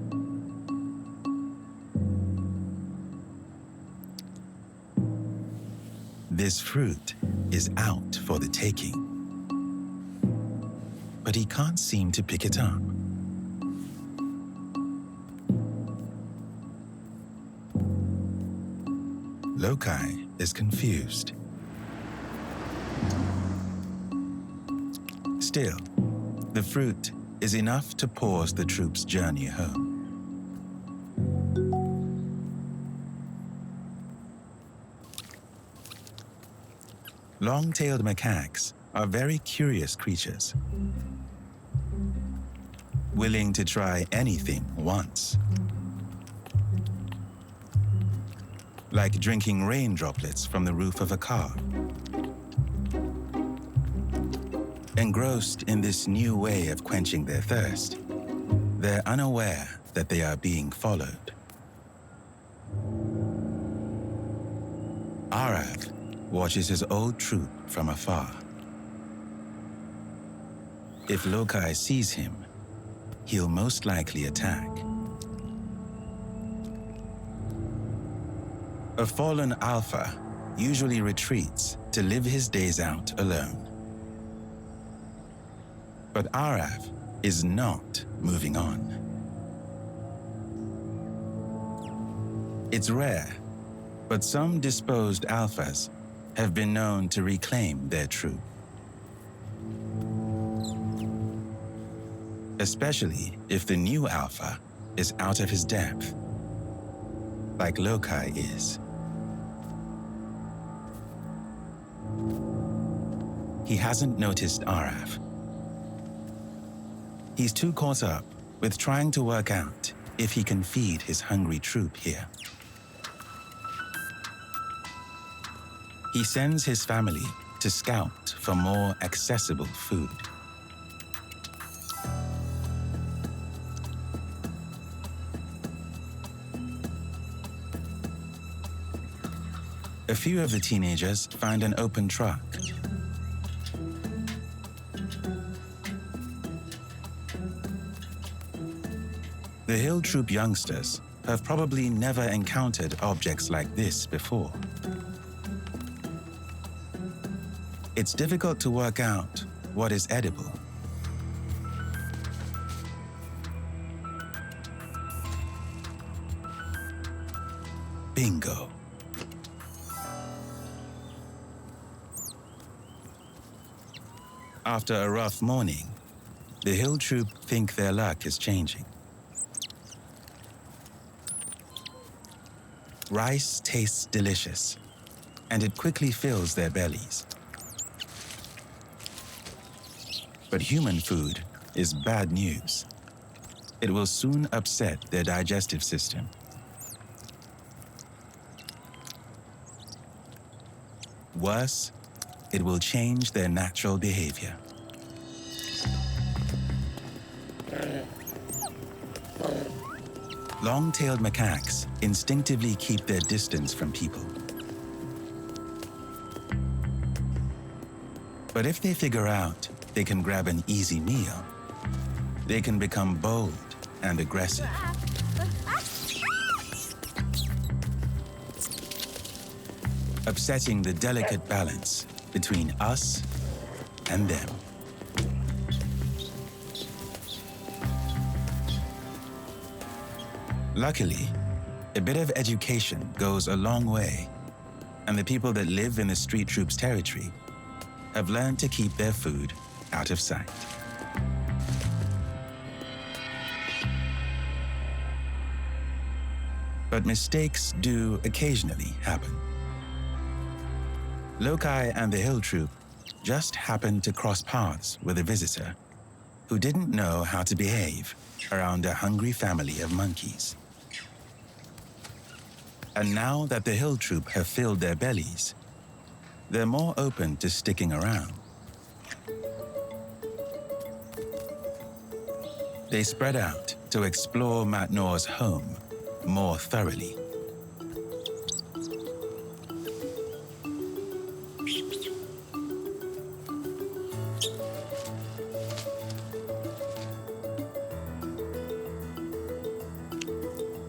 This fruit is out for the taking, but he can't seem to pick it up. Loci is confused. Still, the fruit is enough to pause the troop's journey home. Long-tailed macaques are very curious creatures, willing to try anything once. Like drinking rain droplets from the roof of a car. Engrossed in this new way of quenching their thirst, they're unaware that they are being followed. Aarav watches his old troop from afar. If Loci sees him, he'll most likely attack. A fallen alpha usually retreats to live his days out alone. But Aarav is not moving on. It's rare, but some disposed alphas have been known to reclaim their troop. Especially if the new alpha is out of his depth, like Loci is. He hasn't noticed Aarav. He's too caught up with trying to work out if he can feed his hungry troop here. He sends his family to scout for more accessible food. A few of the teenagers find an open truck. The Hill Troop youngsters have probably never encountered objects like this before. It's difficult to work out what is edible. Bingo. After a rough morning, the Hill Troop think their luck is changing. Rice tastes delicious, and it quickly fills their bellies. But human food is bad news. It will soon upset their digestive system. Worse, it will change their natural behavior. Long-tailed macaques instinctively keep their distance from people. But if they figure out they can grab an easy meal, they can become bold and aggressive. Upsetting the delicate balance between us and them. Luckily, a bit of education goes a long way, and the people that live in the street troops' territory have learned to keep their food out of sight. But mistakes do occasionally happen. Loci and the Hill Troop just happened to cross paths with a visitor who didn't know how to behave around a hungry family of monkeys. And now that the Hill Troop have filled their bellies, they're more open to sticking around. They spread out to explore Matnoor's home more thoroughly.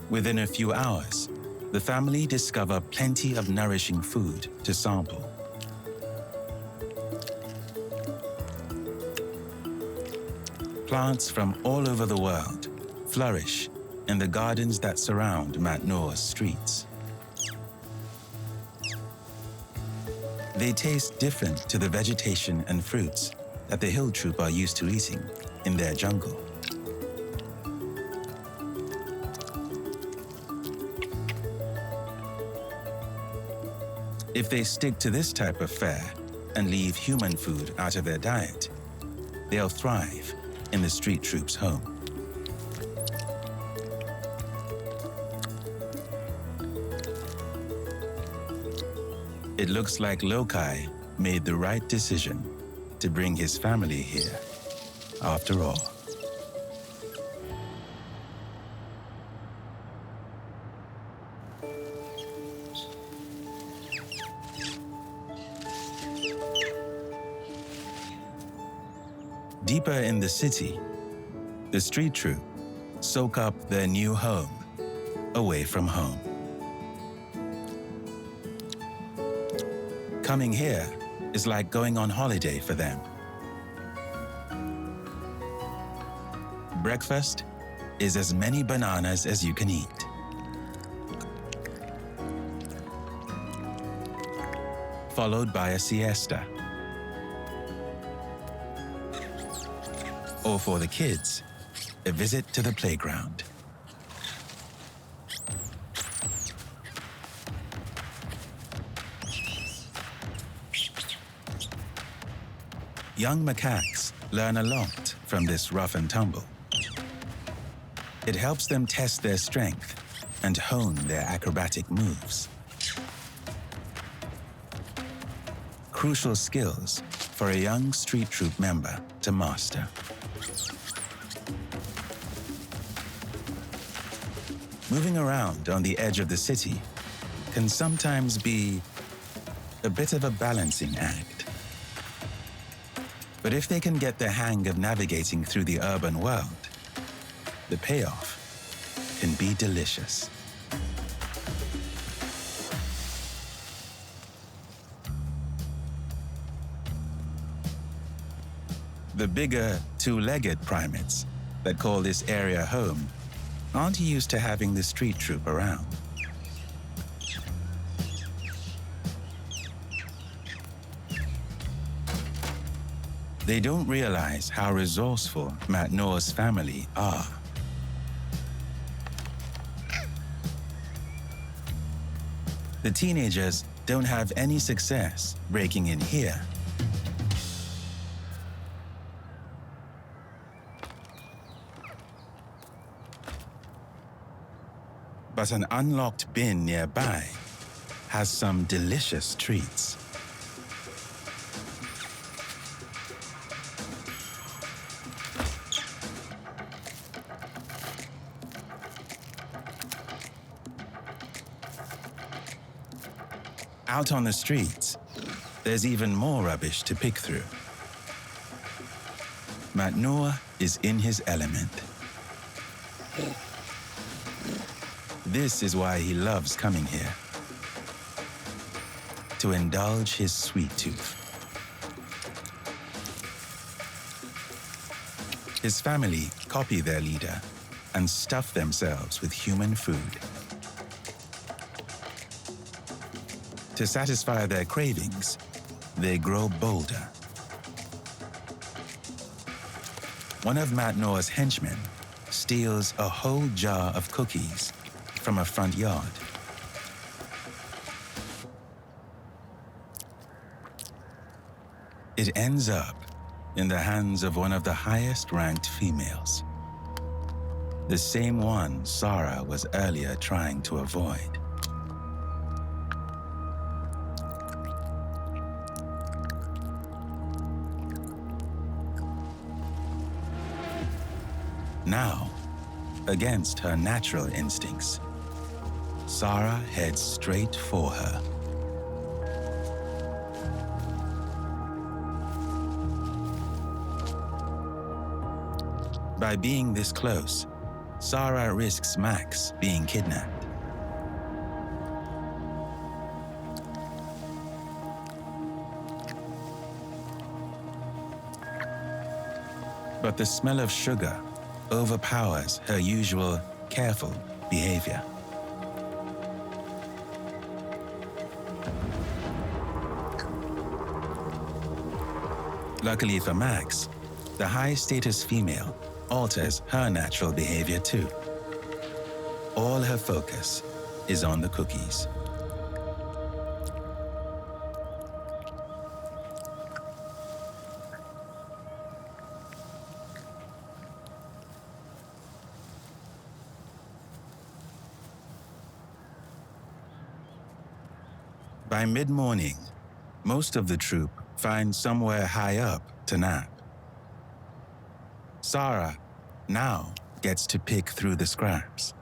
Within a few hours, the family discover plenty of nourishing food to sample. Plants from all over the world flourish in the gardens that surround Matnoor's streets. They taste different to the vegetation and fruits that the Hill Troop are used to eating in their jungle. If they stick to this type of fare and leave human food out of their diet, they'll thrive in the street troops' home. It looks like Loci made the right decision to bring his family here, after all. Deeper in the city, the street troop soak up their new home away from home. Coming here is like going on holiday for them. Breakfast is as many bananas as you can eat. Followed by a siesta. Or for the kids, a visit to the playground. Young macaques learn a lot from this rough and tumble. It helps them test their strength and hone their acrobatic moves. Crucial skills for a young street troop member to master. Moving around on the edge of the city can sometimes be a bit of a balancing act. But if they can get the hang of navigating through the urban world, the payoff can be delicious. The bigger, two-legged primates that call this area home aren't used to having the street troop around. They don't realize how resourceful Matnoor's family are. The teenagers don't have any success breaking in here. But an unlocked bin nearby has some delicious treats. Out on the streets, there's even more rubbish to pick through. Matnoor is in his element. This is why he loves coming here. To indulge his sweet tooth. His family copy their leader and stuff themselves with human food. To satisfy their cravings, they grow bolder. One of Matnoor's henchmen steals a whole jar of cookies from a front yard. It ends up in the hands of one of the highest-ranked females. The same one Sara was earlier trying to avoid. Now, against her natural instincts, Sara heads straight for her. By being this close, Sara risks Max being kidnapped. But the smell of sugar overpowers her usual careful behavior. Luckily for Max, the high-status female alters her natural behavior too. All her focus is on the cookies. By mid-morning, most of the troop find somewhere high up to nap. Sara now gets to pick through the scraps.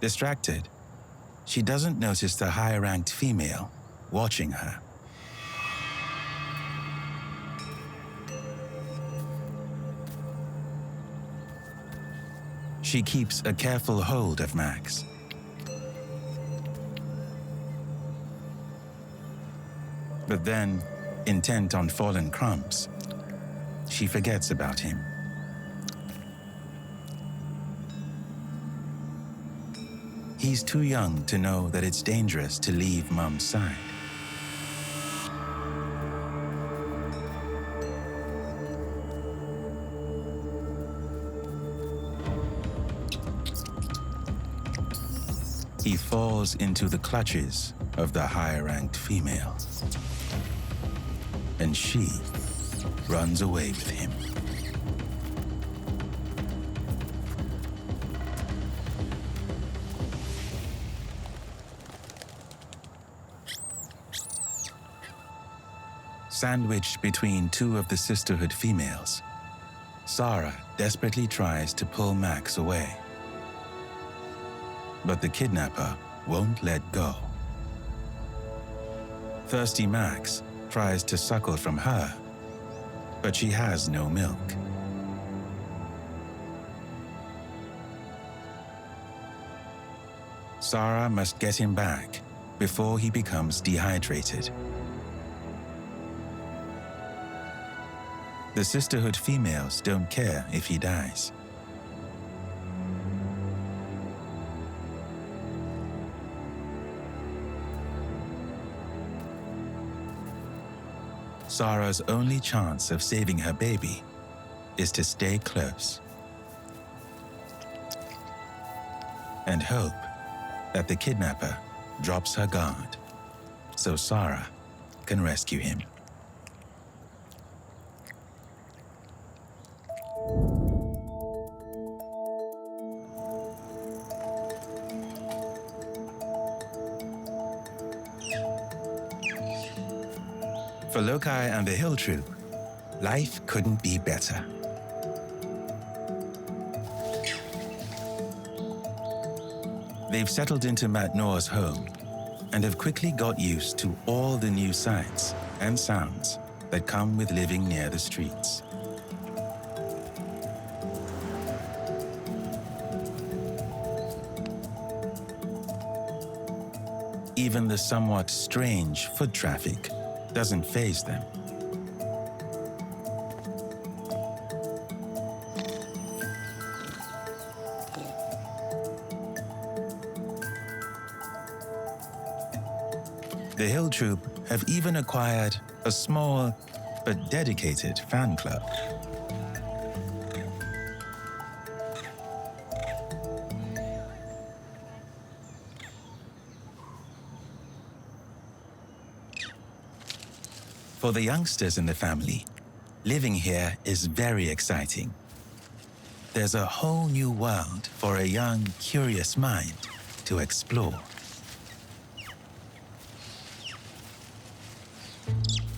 Distracted, she doesn't notice the high-ranked female watching her. She keeps a careful hold of Max. But then, intent on fallen crumbs, she forgets about him. He's too young to know that it's dangerous to leave Mum's side. He falls into the clutches of the higher-ranked female, and she runs away with him. Sandwiched between two of the Sisterhood females, Sara desperately tries to pull Max away. But the kidnapper won't let go. Thirsty Max tries to suckle from her, but she has no milk. Sara must get him back before he becomes dehydrated. The Sisterhood females don't care if he dies. Sara's only chance of saving her baby is to stay close and hope that the kidnapper drops her guard so Sara can rescue him. For Loci and the Hill Troop, life couldn't be better. They've settled into Matnoor's home and have quickly got used to all the new sights and sounds that come with living near the streets. Even the somewhat strange foot traffic doesn't faze them. The Hill Troop have even acquired a small but dedicated fan club. For the youngsters in the family, living here is very exciting. There's a whole new world for a young, curious mind to explore.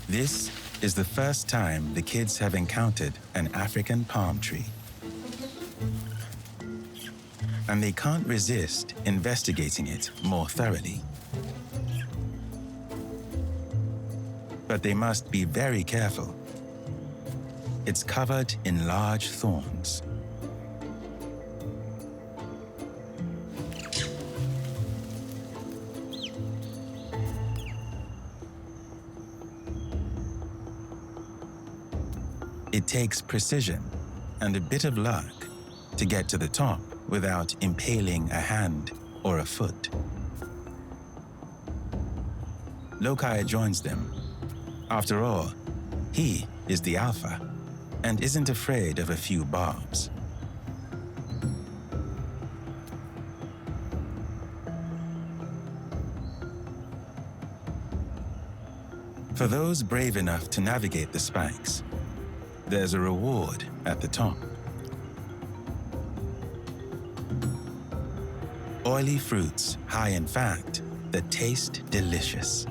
This is the first time the kids have encountered an African palm tree. And they can't resist investigating it more thoroughly. But they must be very careful. It's covered in large thorns. It takes precision and a bit of luck to get to the top without impaling a hand or a foot. Loci joins them. After all, he is the alpha and isn't afraid of a few barbs. For those brave enough to navigate the spikes, there's a reward at the top. Oily fruits high in fat that taste delicious.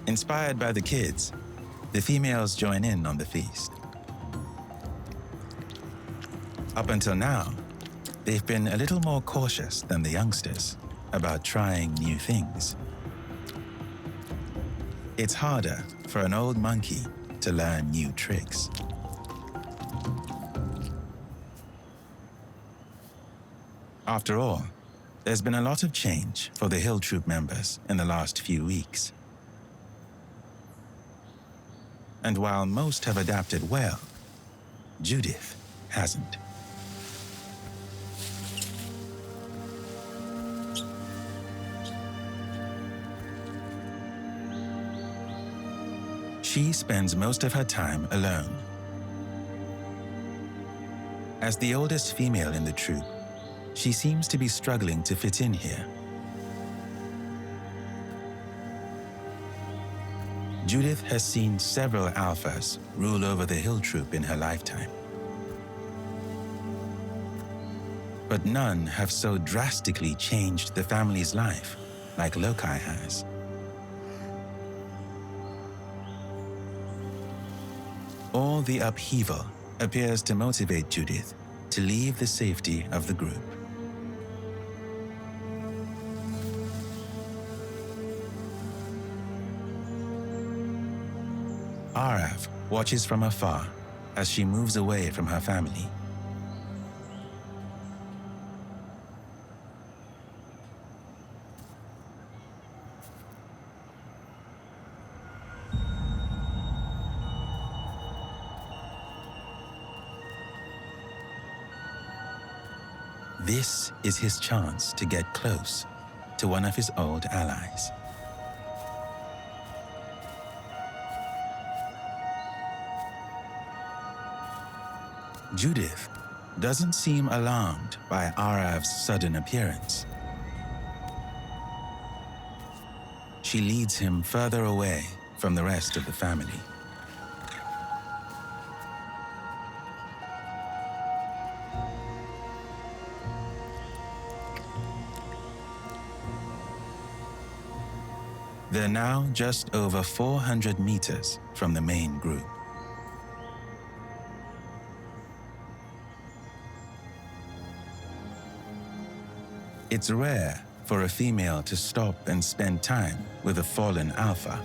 Inspired by the kids, the females join in on the feast. Up until now, they've been a little more cautious than the youngsters about trying new things. It's harder for an old monkey to to learn new tricks. After all, there's been a lot of change for the Hill Troop members in the last few weeks. And while most have adapted well, Judith hasn't. She spends most of her time alone. As the oldest female in the troop, she seems to be struggling to fit in here. Judith has seen several alphas rule over the Hill Troop in her lifetime. But none have so drastically changed the family's life like Loci has. All the upheaval appears to motivate Judith to leave the safety of the group. Aarav watches from afar as she moves away from her family. This is his chance to get close to one of his old allies. Judith doesn't seem alarmed by Aarav's sudden appearance. She leads him further away from the rest of the family. They're now just over 400 meters from the main group. It's rare for a female to stop and spend time with a fallen alpha.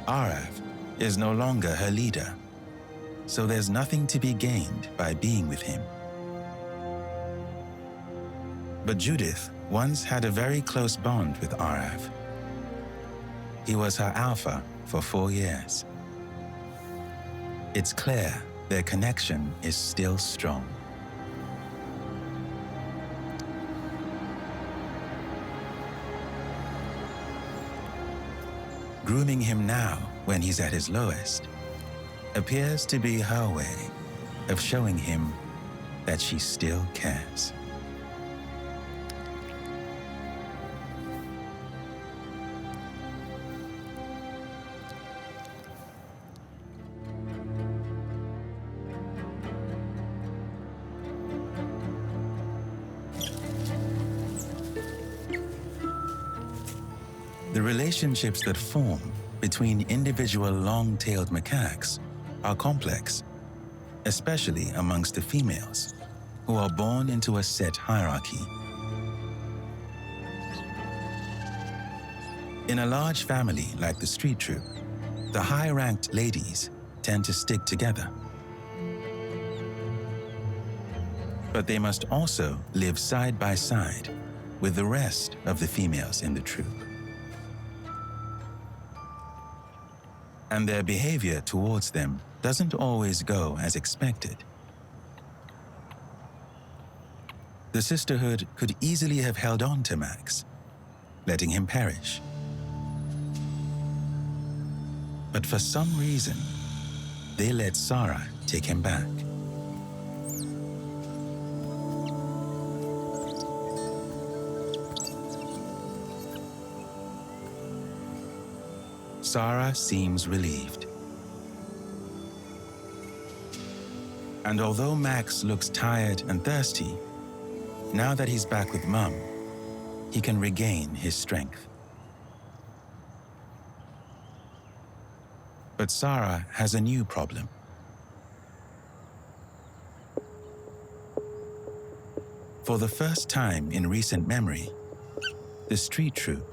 Aarav is no longer her leader, so there's nothing to be gained by being with him. But Judith once had a very close bond with Aarav. He was her alpha for 4 years. It's clear their connection is still strong. Grooming him now when he's at his lowest appears to be her way of showing him that she still cares. The relationships that form between individual long-tailed macaques are complex, especially amongst the females, who are born into a set hierarchy. In a large family like the street troop, the high-ranked ladies tend to stick together. But they must also live side by side with the rest of the females in the troop. And their behavior towards them doesn't always go as expected. The Sisterhood could easily have held on to Max, letting him perish. But for some reason, they let Sara take him back. Sara seems relieved. And although Max looks tired and thirsty, now that he's back with Mum, he can regain his strength. But Sara has a new problem. For the first time in recent memory, the street troop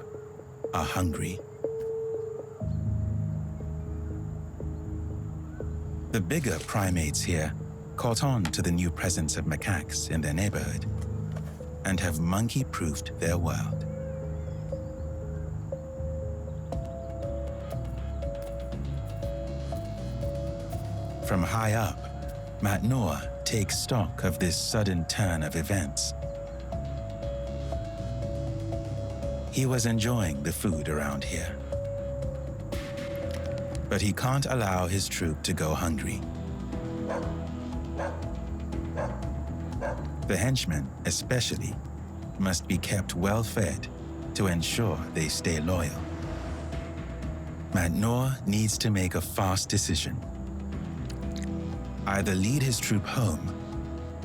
are hungry. The bigger primates here caught on to the new presence of macaques in their neighborhood and have monkey-proofed their world. From high up, Matnoor takes stock of this sudden turn of events. He was enjoying the food around here, but he can't allow his troop to go hungry. The henchmen, especially, must be kept well fed to ensure they stay loyal. Matnoor needs to make a fast decision. Either lead his troop home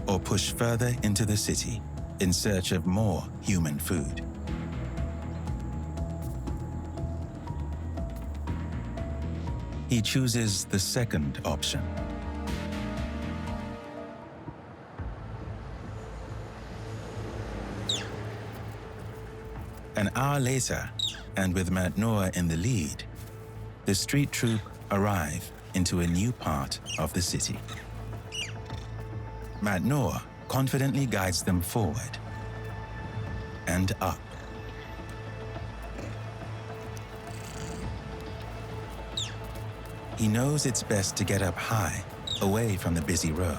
or push further into the city in search of more human food. He chooses the second option. An hour later, and with Matnoor in the lead, the street troop arrive into a new part of the city. Matnoor confidently guides them forward and up. He knows it's best to get up high, away from the busy road,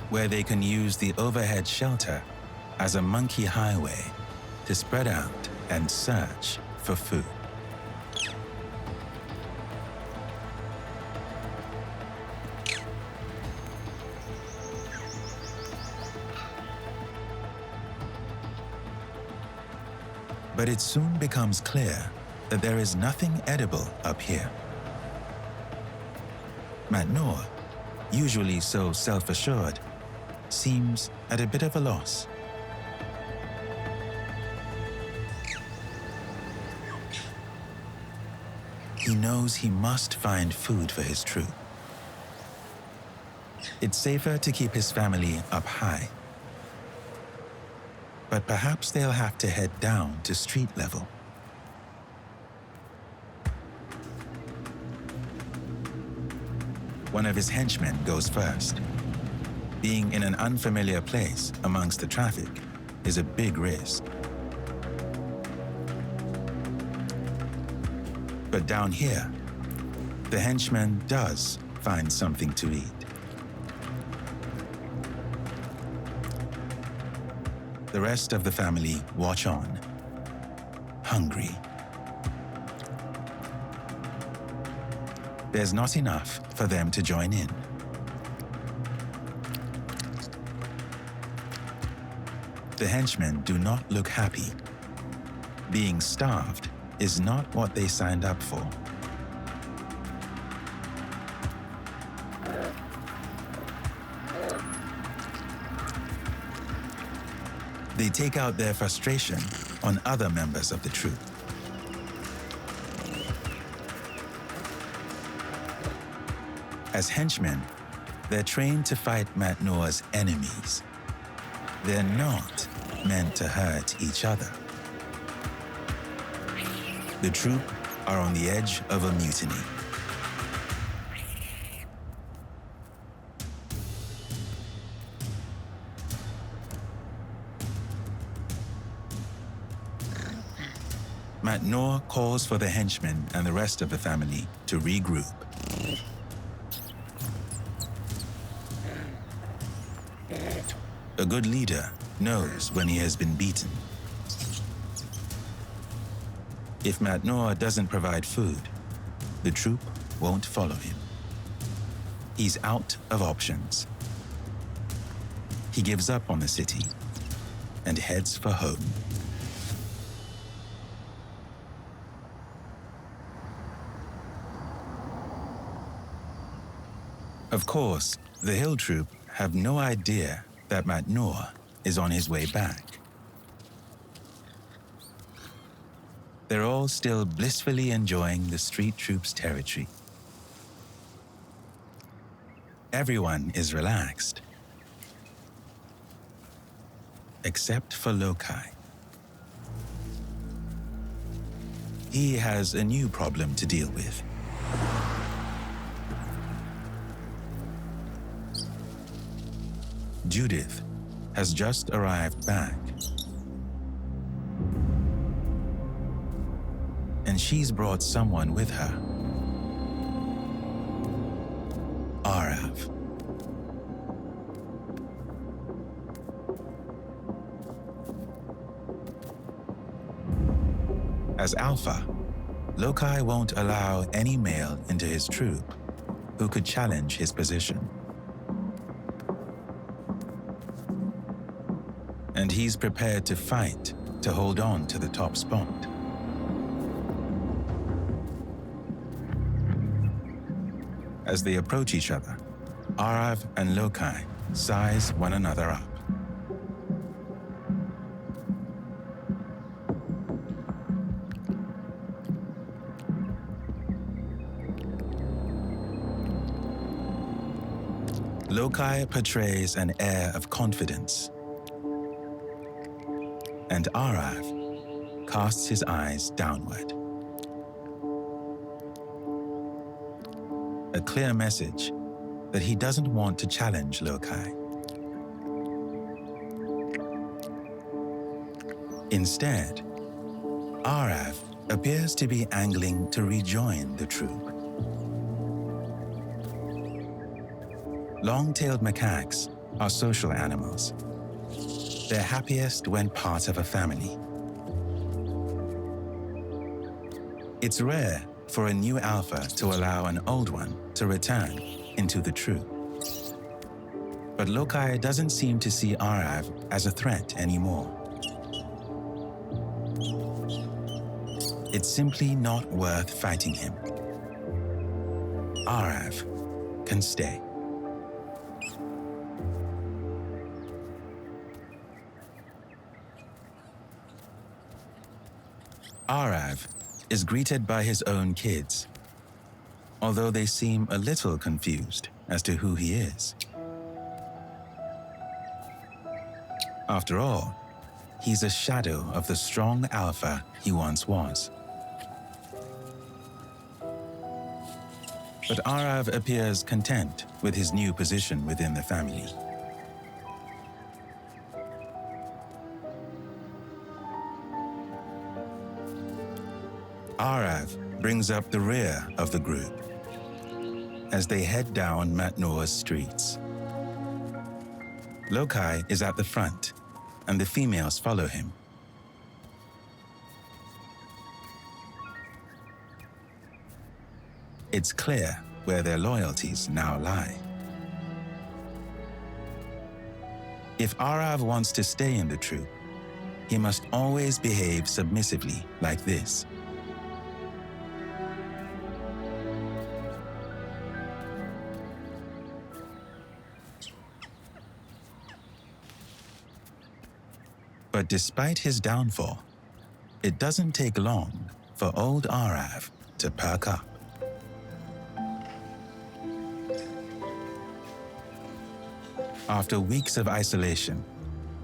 where they can use the overhead shelter as a monkey highway to spread out and search for food. But it soon becomes clear that there is nothing edible up here. Matnoor, usually so self-assured, seems at a bit of a loss. He knows he must find food for his troop. It's safer to keep his family up high, but perhaps they'll have to head down to street level. One of his henchmen goes first. Being in an unfamiliar place amongst the traffic is a big risk. But down here, the henchman does find something to eat. The rest of the family watch on, hungry. There's not enough for them to join in. The henchmen do not look happy. Being starved is not what they signed up for. They take out their frustration on other members of the troop. As henchmen, they're trained to fight Matnoor's enemies. They're not meant to hurt each other. The troop are on the edge of a mutiny. Matnoor calls for the henchmen and the rest of the family to regroup. A good leader knows when he has been beaten. If Matnoor doesn't provide food, the troop won't follow him. He's out of options. He gives up on the city and heads for home. Of course, the hill troop have no idea that Matnoor is on his way back. They're all still blissfully enjoying the street troop's territory. Everyone is relaxed, except for Loci. He has a new problem to deal with. Judith has just arrived back. And she's brought someone with her. Aarav. As Alpha, Loci won't allow any male into his troop who could challenge his position. And he's prepared to fight to hold on to the top spot. As they approach each other, Aarav and Loci size one another up. Loci portrays an air of confidence, and Aarav casts his eyes downward. A clear message that he doesn't want to challenge Loci. Instead, Aarav appears to be angling to rejoin the troop. Long-tailed macaques are social animals. They're happiest when part of a family. It's rare for a new alpha to allow an old one to return into the troop. But Loci doesn't seem to see Aarav as a threat anymore. It's simply not worth fighting him. Aarav can stay. Aarav is greeted by his own kids, although they seem a little confused as to who he is. After all, he's a shadow of the strong alpha he once was. But Aarav appears content with his new position within the family. Aarav brings up the rear of the group as they head down Matnoor's streets. Loci is at the front, and the females follow him. It's clear where their loyalties now lie. If Aarav wants to stay in the troop, he must always behave submissively like this. But despite his downfall, it doesn't take long for old Aarav to perk up. After weeks of isolation,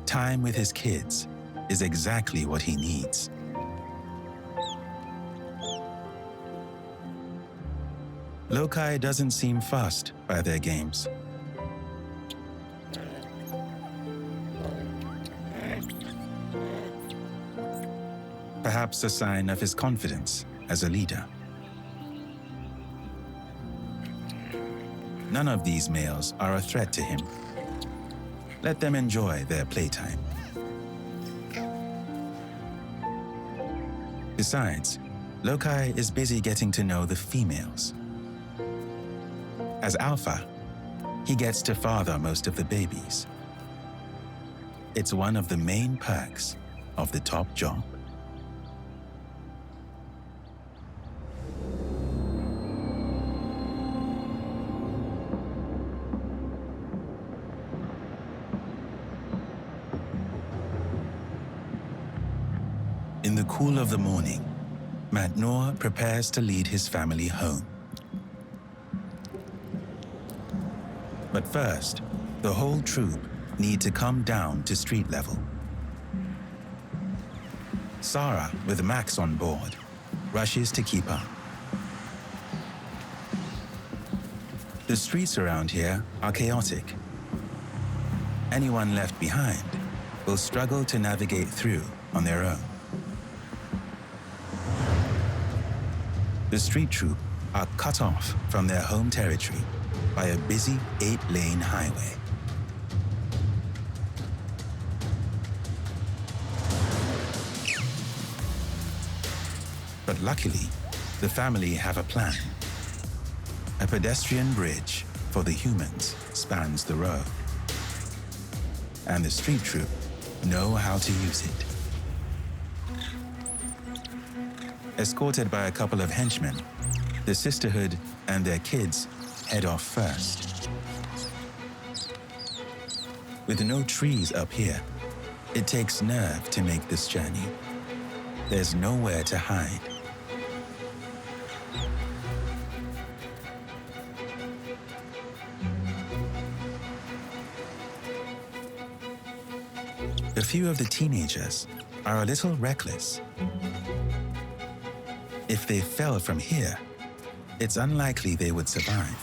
time with his kids is exactly what he needs. Loci doesn't seem fussed by their games. Perhaps a sign of his confidence as a leader. None of these males are a threat to him. Let them enjoy their playtime. Besides, Loci is busy getting to know the females. As alpha, he gets to father most of the babies. It's one of the main perks of the top job. In the cool of the morning, Matnoor prepares to lead his family home. But first, the whole troop need to come down to street level. Sara, with Max on board, rushes to keep up. The streets around here are chaotic, Anyone left behind will struggle to navigate through on their own. The street troop are cut off from their home territory by a busy 8-lane highway. But luckily, the family have a plan. A pedestrian bridge for the humans spans the road, and the street troop know how to use it. Escorted by a couple of henchmen, the Sisterhood and their kids head off first. With no trees up here, it takes nerve to make this journey. There's nowhere to hide. A few of the teenagers are a little reckless. If they fell from here, it's unlikely they would survive.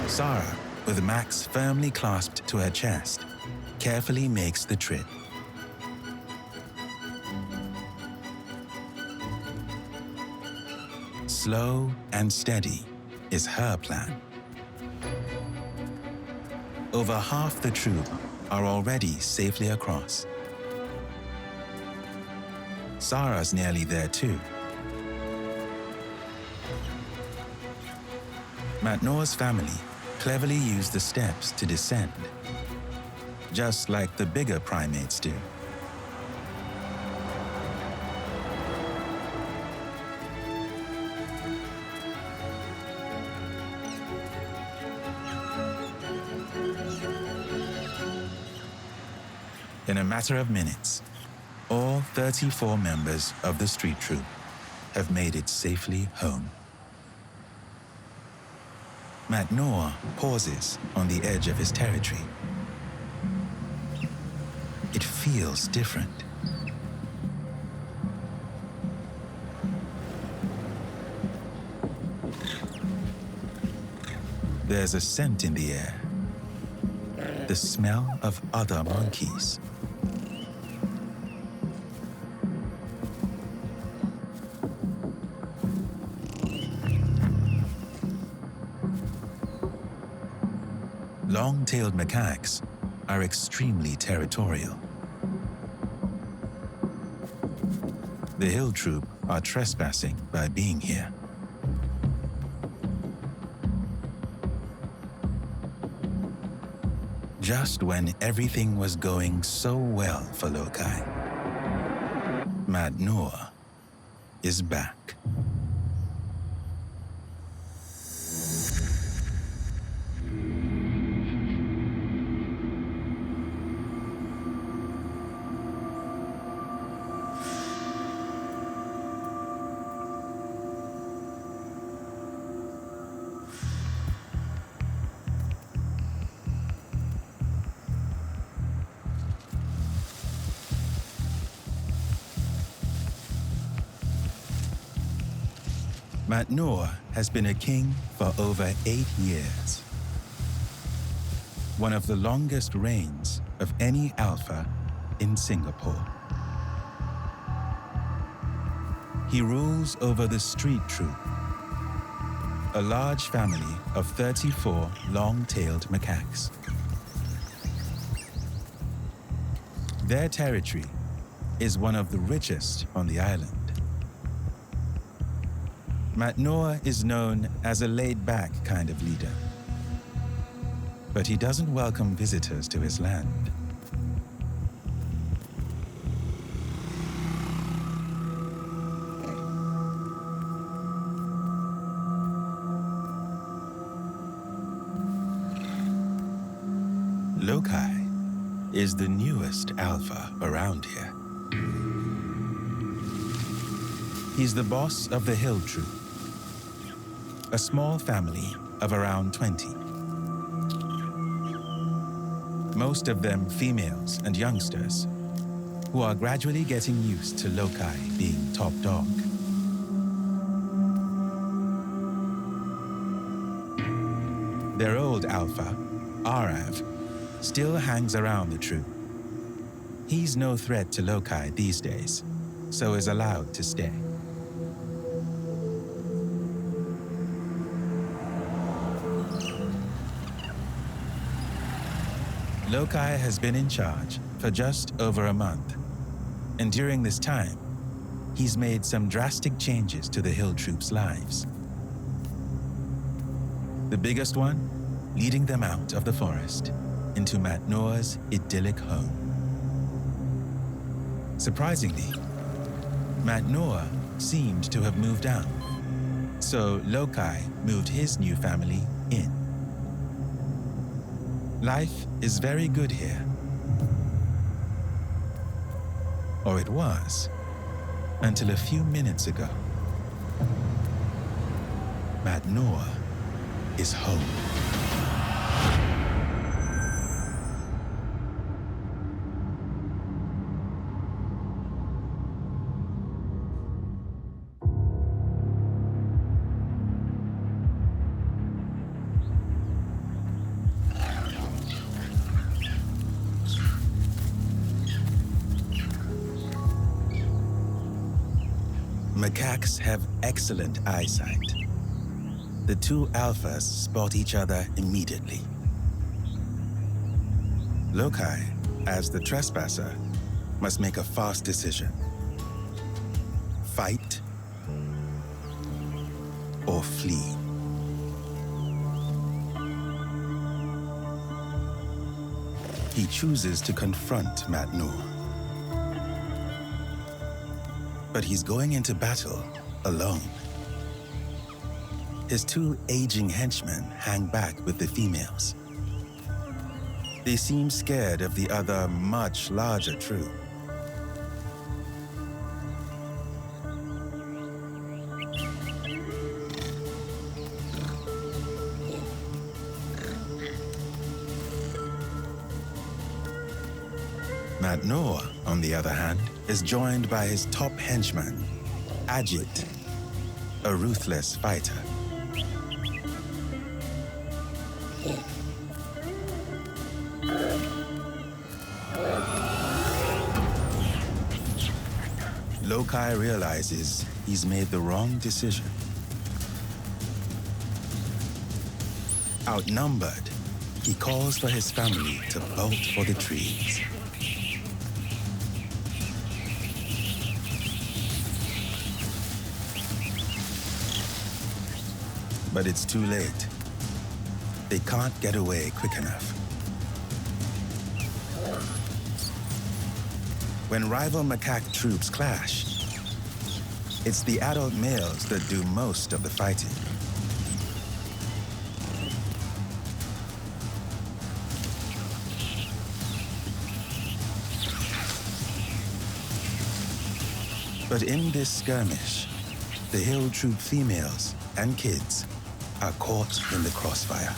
Sara, with Max firmly clasped to her chest, carefully makes the trip. Slow and steady is her plan. Over half the troop are already safely across. Sara's nearly there too. Matnoor's family cleverly use the steps to descend, just like the bigger primates do. In a matter of minutes, all 34 members of the street troop have made it safely home. Matnoor pauses on the edge of his territory. It feels different. There's a scent in the air, the smell of other monkeys. Long-tailed macaques are extremely territorial. The hill troop are trespassing by being here. Just when everything was going so well for Loci, Matnoor is back. Matnoor has been a king for over 8 years. One of the longest reigns of any alpha in Singapore. He rules over the street troop, a large family of 34 long-tailed macaques. Their territory is one of the richest on the island. Matnoor is known as a laid-back kind of leader, but he doesn't welcome visitors to his land. Loci is the newest alpha around here. He's the boss of the hill troop, a small family of around 20. Most of them females and youngsters, who are gradually getting used to Loci being top dog. Their old alpha, Aarav, still hangs around the troop. He's no threat to Loci these days, so is allowed to stay. Loci has been in charge for just over a month, and during this time, he's made some drastic changes to the hill troops' lives. The biggest one, leading them out of the forest into Matnoor's idyllic home. Surprisingly, Matnoor seemed to have moved out, so Loci moved his new family in. Life is very good here. Or it was, until a few minutes ago. Matnoor is home. Macaques have excellent eyesight. The two alphas spot each other immediately. Loci, as the trespasser, must make a fast decision. Fight or flee. He chooses to confront Matnoor. But he's going into battle alone. His two aging henchmen hang back with the females. They seem scared of the other, much larger troop. Matnoor, on the other hand, is joined by his top henchman, Ajit, a ruthless fighter. Loci realizes he's made the wrong decision. Outnumbered, he calls for his family to bolt for the trees. But it's too late. They can't get away quick enough. When rival macaque troops clash, it's the adult males that do most of the fighting. But in this skirmish, the hill troop females and kids are caught in the crossfire.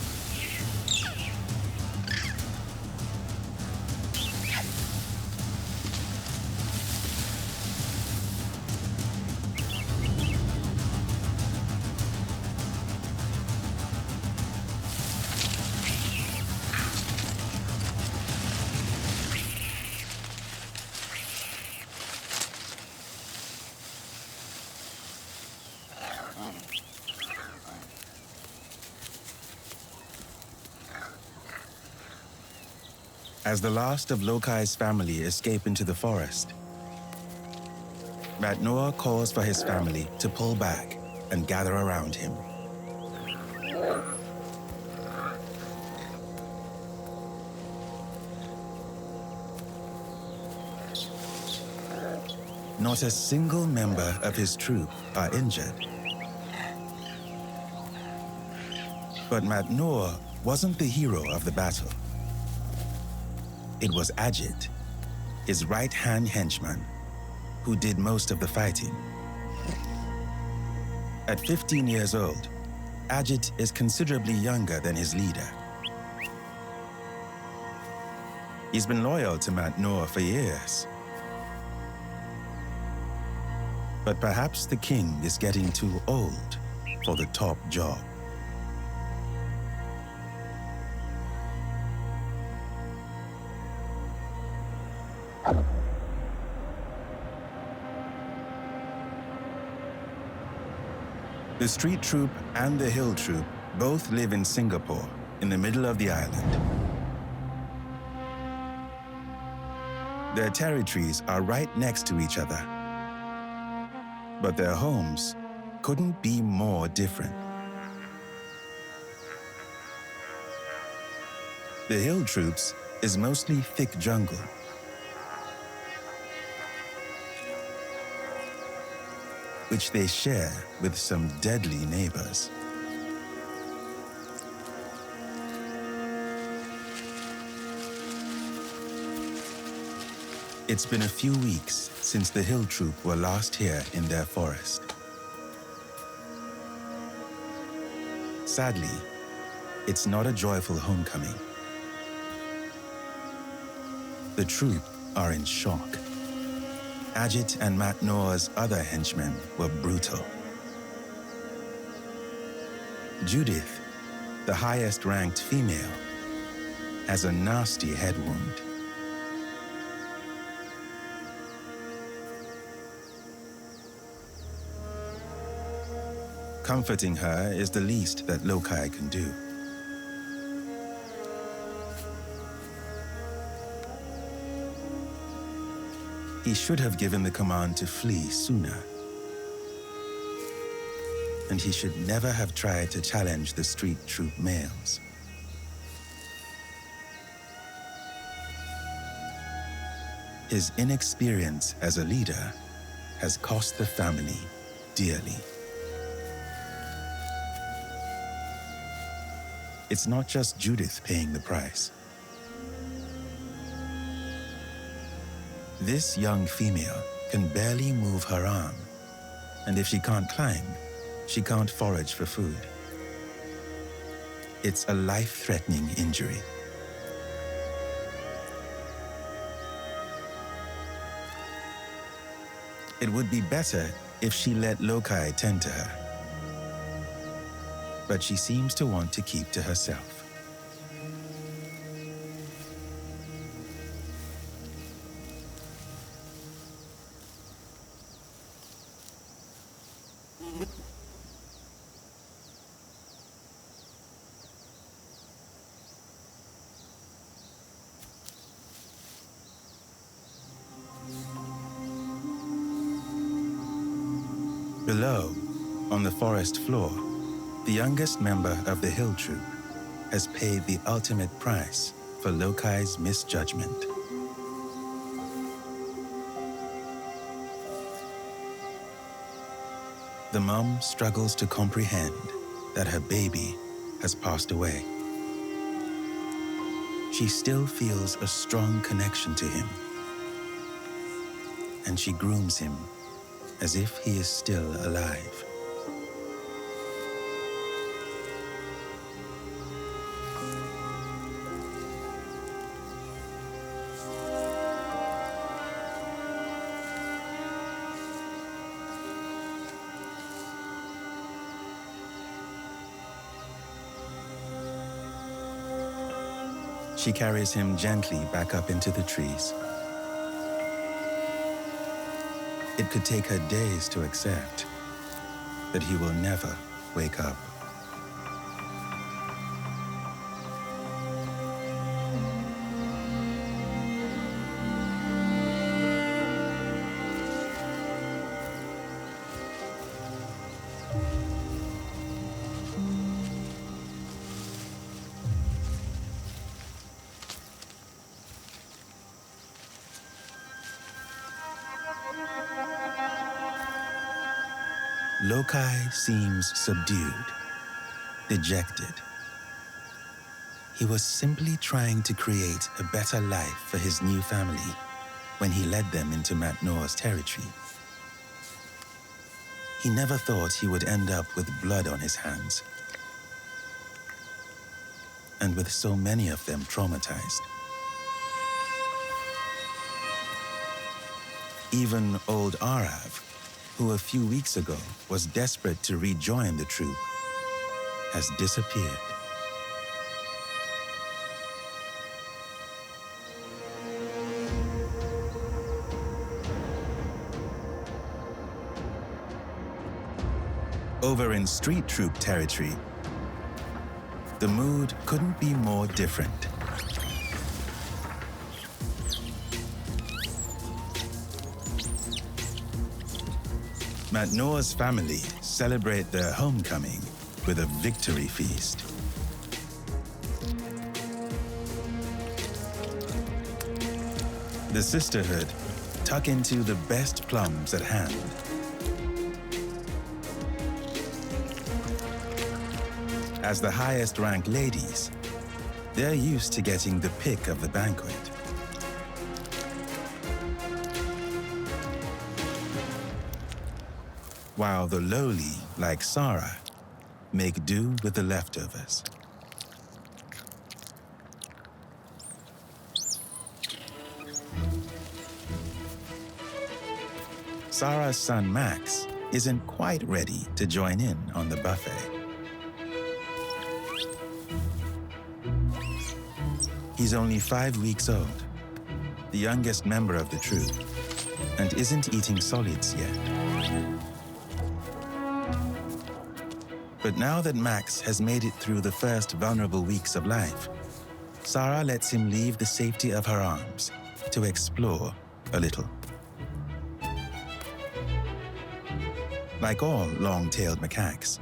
As the last of Loci's family escape into the forest, Matnoor calls for his family to pull back and gather around him. Not a single member of his troop are injured. But Matnoor wasn't the hero of the battle. It was Ajit, his right-hand henchman, who did most of the fighting. At 15 years old, Ajit is considerably younger than his leader. He's been loyal to Matnoor for years. But perhaps the king is getting too old for the top job. The street troop and the hill troop both live in Singapore, in the middle of the island. Their territories are right next to each other, but their homes couldn't be more different. The hill troops is mostly thick jungle, which they share with some deadly neighbors. It's been a few weeks since the hill troop were last here in their forest. Sadly, it's not a joyful homecoming. The troop are in shock. Ajit and Matnoor's other henchmen were brutal. Judith, the highest-ranked female, has a nasty head wound. Comforting her is the least that Loci can do. He should have given the command to flee sooner. And he should never have tried to challenge the street troop males. His inexperience as a leader has cost the family dearly. It's not just Judith paying the price. This young female can barely move her arm, and if she can't climb, she can't forage for food. It's a life-threatening injury. It would be better if she let Loci tend to her, but she seems to want to keep to herself. Below, on the forest floor, the youngest member of the hill troop has paid the ultimate price for Loci's misjudgment. The mom struggles to comprehend that her baby has passed away. She still feels a strong connection to him, and she grooms him as if he is still alive. She carries him gently back up into the trees. It could take her days to accept that he will never wake up. Loci seems subdued, dejected. He was simply trying to create a better life for his new family when he led them into Matnoor's territory. He never thought he would end up with blood on his hands, and with so many of them traumatized. Even old Aarav, who a few weeks ago was desperate to rejoin the troop, has disappeared. Over in street troop territory, the mood couldn't be more different. Matnoor's family celebrate their homecoming with a victory feast. The Sisterhood tuck into the best plums at hand. As the highest-ranked ladies, they're used to getting the pick of the banquet. While the lowly, like Sara, make do with the leftovers. Sara's son Max isn't quite ready to join in on the buffet. He's only 5 weeks old, the youngest member of the troop, and isn't eating solids yet. But now that Max has made it through the first vulnerable weeks of life, Sara lets him leave the safety of her arms to explore a little. Like all long-tailed macaques,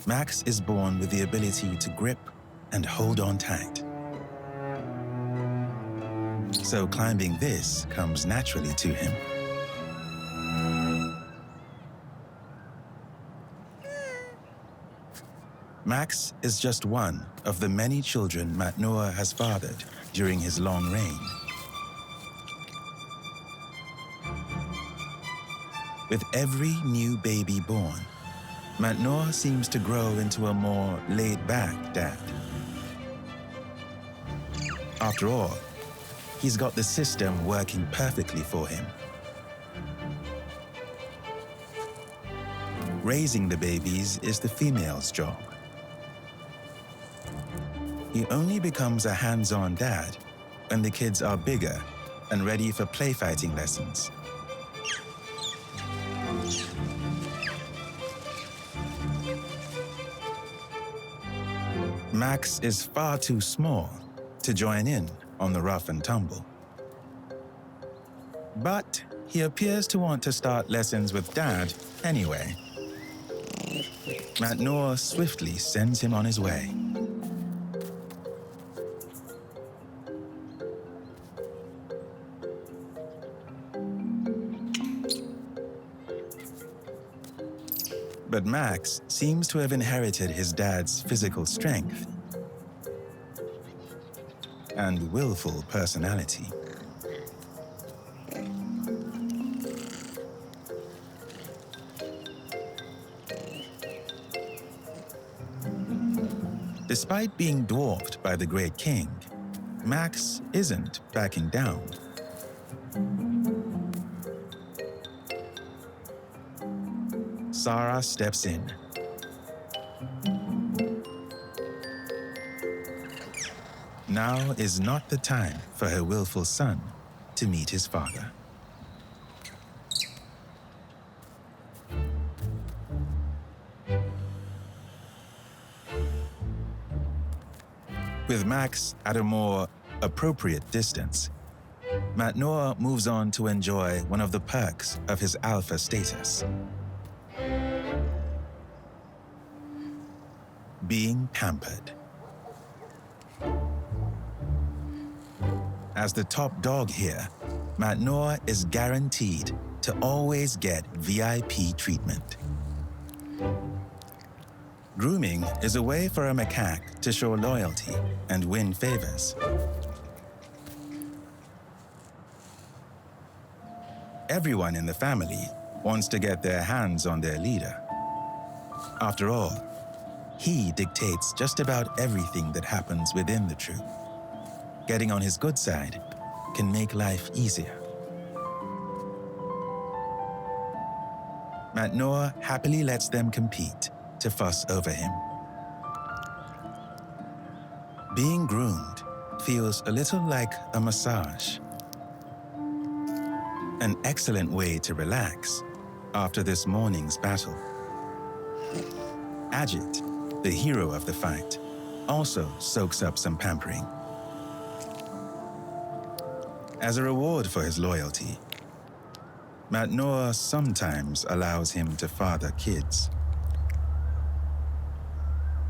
Max is born with the ability to grip and hold on tight. So climbing this comes naturally to him. Max is just one of the many children Matnoor has fathered during his long reign. With every new baby born, Matnoor seems to grow into a more laid-back dad. After all, he's got the system working perfectly for him. Raising the babies is the female's job. He only becomes a hands-on dad when the kids are bigger and ready for play fighting lessons. Max is far too small to join in on the rough and tumble. But he appears to want to start lessons with Dad anyway. Matnoor swiftly sends him on his way. But Max seems to have inherited his dad's physical strength and willful personality. Despite being dwarfed by the Great King, Max isn't backing down. Sara steps in. Now is not the time for her willful son to meet his father. With Max at a more appropriate distance, Matnoor moves on to enjoy one of the perks of his alpha status: being pampered. As the top dog here, Matnoor is guaranteed to always get VIP treatment. Grooming is a way for a macaque to show loyalty and win favors. Everyone in the family wants to get their hands on their leader. After all, he dictates just about everything that happens within the troop. Getting on his good side can make life easier. Matnoor happily lets them compete to fuss over him. Being groomed feels a little like a massage. An excellent way to relax after this morning's battle. Ajit, the hero of the fight, also soaks up some pampering. As a reward for his loyalty, Matnoor sometimes allows him to father kids.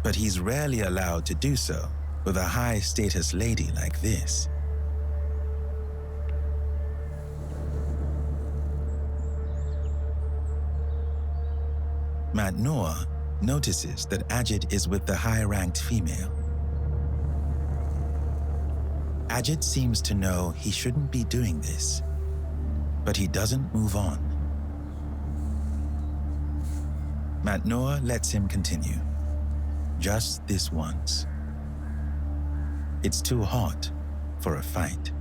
But he's rarely allowed to do so with a high-status lady like this. Matnoor notices that Ajit is with the high-ranked female. Ajit seems to know he shouldn't be doing this, but he doesn't move on. Matnoor lets him continue, just this once. It's too hot for a fight.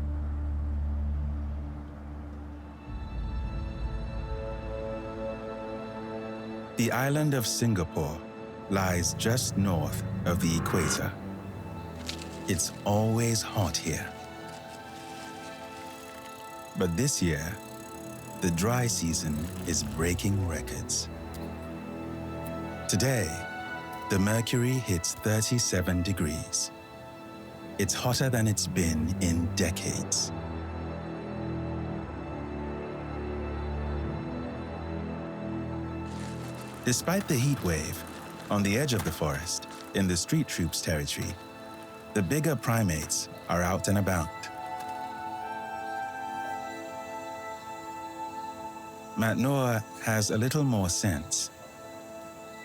The island of Singapore lies just north of the equator. It's always hot here. But this year, the dry season is breaking records. Today, the mercury hits 37 degrees. It's hotter than it's been in decades. Despite the heat wave, on the edge of the forest, in the street troops' territory, the bigger primates are out and about. Matnoor has a little more sense.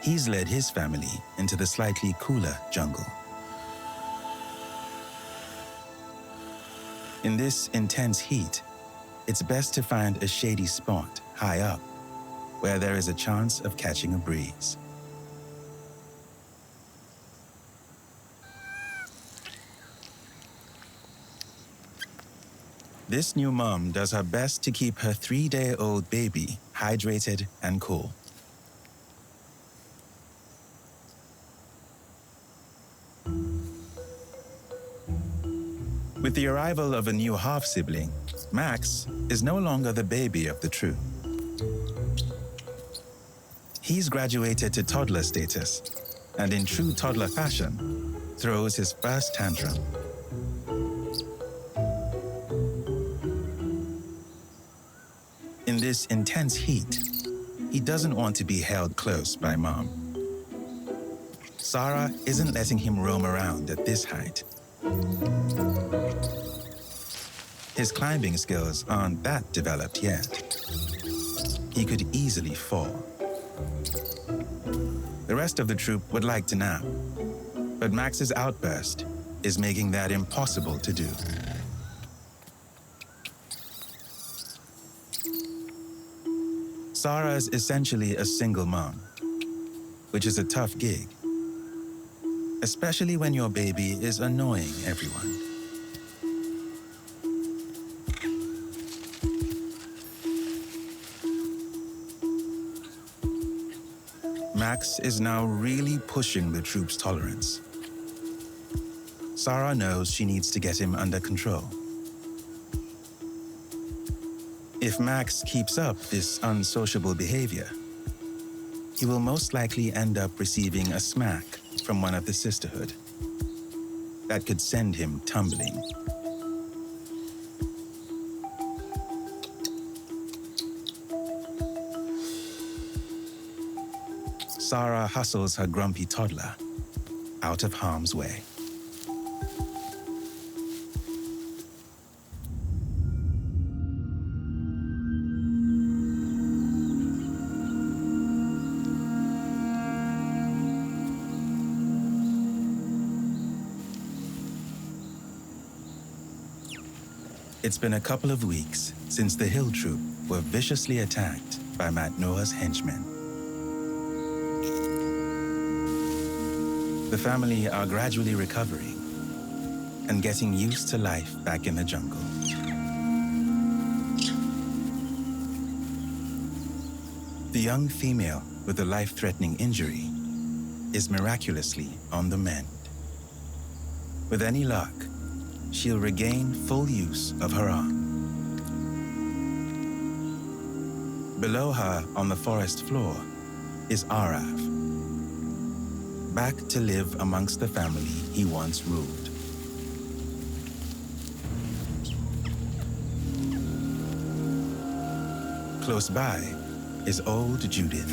He's led his family into the slightly cooler jungle. In this intense heat, it's best to find a shady spot high up, where there is a chance of catching a breeze. This new mom does her best to keep her 3-day-old baby hydrated and cool. With the arrival of a new half-sibling, Max is no longer the baby of the troop. He's graduated to toddler status, and in true toddler fashion, throws his first tantrum. In this intense heat, he doesn't want to be held close by Mom. Sara isn't letting him roam around at this height. His climbing skills aren't that developed yet. He could easily fall. The rest of the troop would like to nap, but Max's outburst is making that impossible to do. Sara's essentially a single mom, which is a tough gig, especially when your baby is annoying everyone. Max is now really pushing the troop's tolerance. Sara knows she needs to get him under control. If Max keeps up this unsociable behavior, he will most likely end up receiving a smack from one of the Sisterhood. That could send him tumbling. Sara hustles her grumpy toddler out of harm's way. It's been a couple of weeks since the hill troop were viciously attacked by Matnoor's henchmen. The family are gradually recovering and getting used to life back in the jungle. The young female with the life-threatening injury is miraculously on the mend. With any luck, she'll regain full use of her arm. Below her on the forest floor is Aarav. back to live amongst the family he once ruled. Close by is old Judith.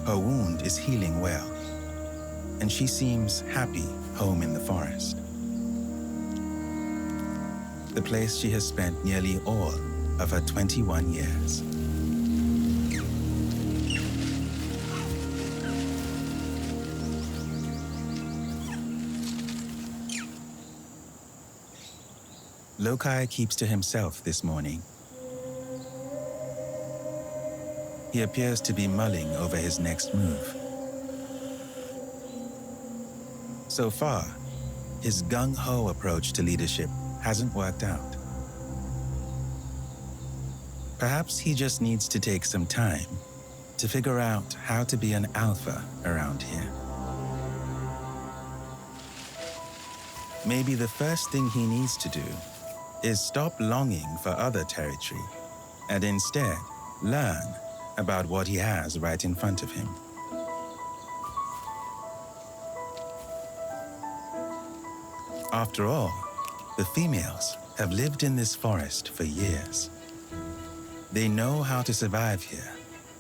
Her wound is healing well, and she seems happy home in the forest. The place she has spent nearly all of her 21 years. Loci keeps to himself this morning. He appears to be mulling over his next move. So far, his gung-ho approach to leadership hasn't worked out. Perhaps he just needs to take some time to figure out how to be an alpha around here. Maybe the first thing he needs to do is stop longing for other territory and instead learn about what he has right in front of him. After all, the females have lived in this forest for years. They know how to survive here,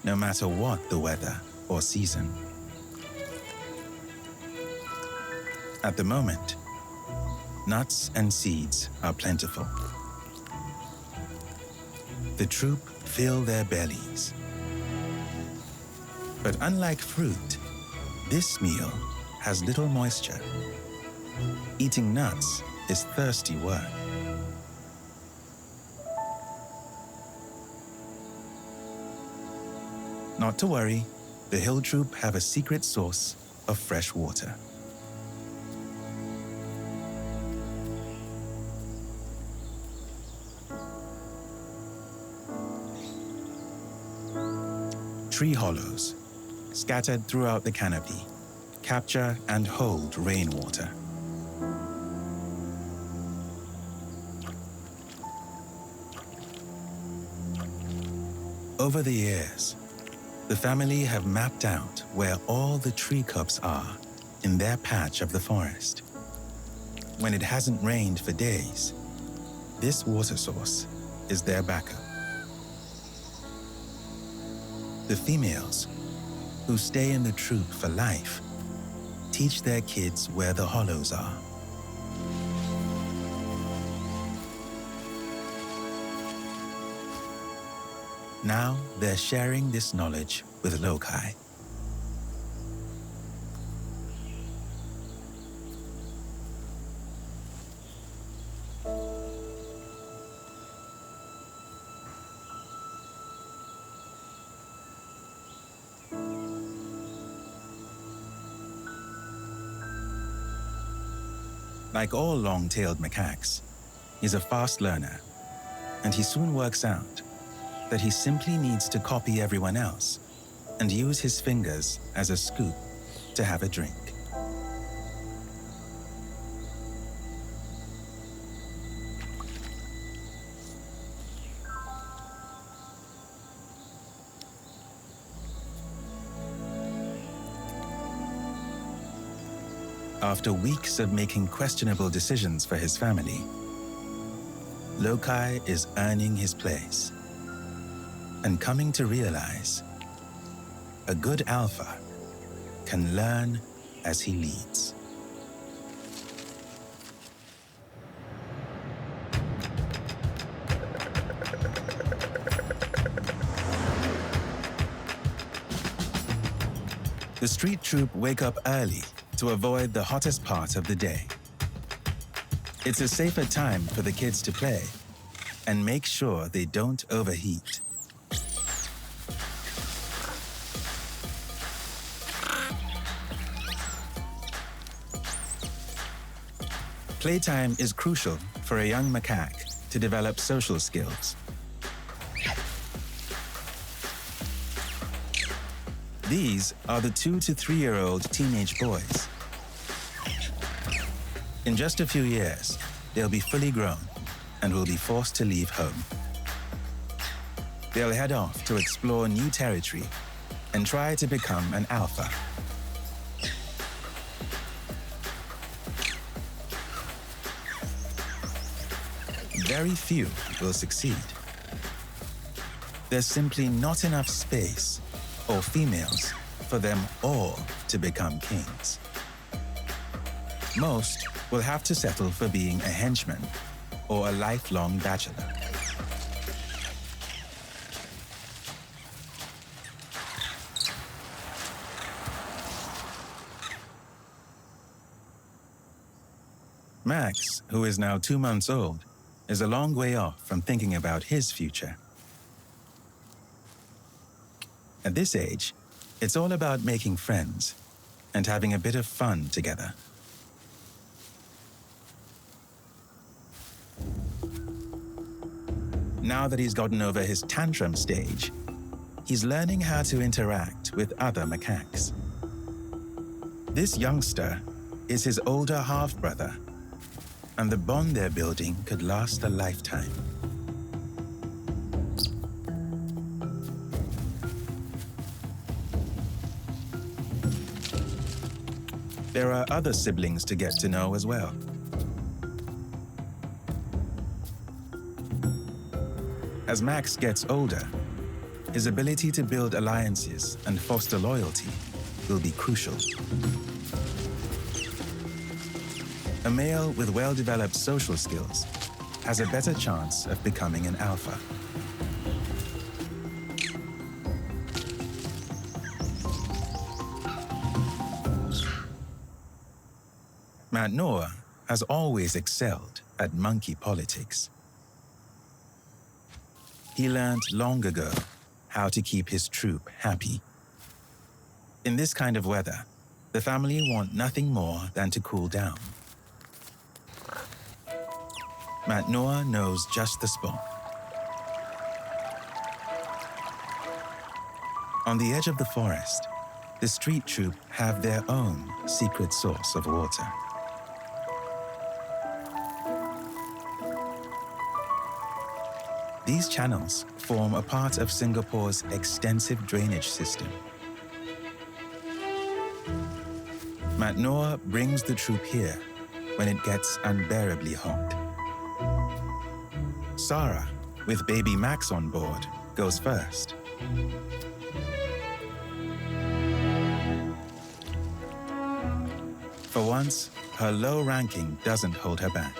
no matter what the weather or season. At the moment, nuts and seeds are plentiful. The troop fill their bellies. But unlike fruit, this meal has little moisture. Eating nuts is thirsty work. Not to worry, the hill troop have a secret source of fresh water. Tree hollows, scattered throughout the canopy, capture and hold rainwater. Over the years, the family have mapped out where all the tree cups are in their patch of the forest. When it hasn't rained for days, this water source is their backup. The females, who stay in the troop for life, teach their kids where the hollows are. Now they're sharing this knowledge with Loci. Like all long-tailed macaques, he's a fast learner, and he soon works out that he simply needs to copy everyone else and use his fingers as a scoop to have a drink. After weeks of making questionable decisions for his family, Loci is earning his place and coming to realize a good alpha can learn as he leads. The street troop wake up early to avoid the hottest part of the day. It's a safer time for the kids to play and make sure they don't overheat. Playtime is crucial for a young macaque to develop social skills. These are the 2 to 3-year-old teenage boys. In just a few years, they'll be fully grown and will be forced to leave home. They'll head off to explore new territory and try to become an alpha. very few will succeed. There's simply not enough space or females for them all to become kings. Most will have to settle for being a henchman or a lifelong bachelor. Max, who is now 2 months old, is a long way off from thinking about his future. At this age, it's all about making friends and having a bit of fun together. Now that he's gotten over his tantrum stage, he's learning how to interact with other macaques. This youngster is his older half-brother, and the bond they're building could last a lifetime. There are other siblings to get to know as well. As Max gets older, his ability to build alliances and foster loyalty will be crucial. A male with well-developed social skills has a better chance of becoming an alpha. Matnoor has always excelled at monkey politics. He learned long ago how to keep his troop happy. In this kind of weather, the family want nothing more than to cool down. Matnoor knows just the spot. On the edge of the forest, the street troop have their own secret source of water. These channels form a part of Singapore's extensive drainage system. Matnoor brings the troop here when it gets unbearably hot. Sara, with baby Max on board, goes first. For once, her low ranking doesn't hold her back.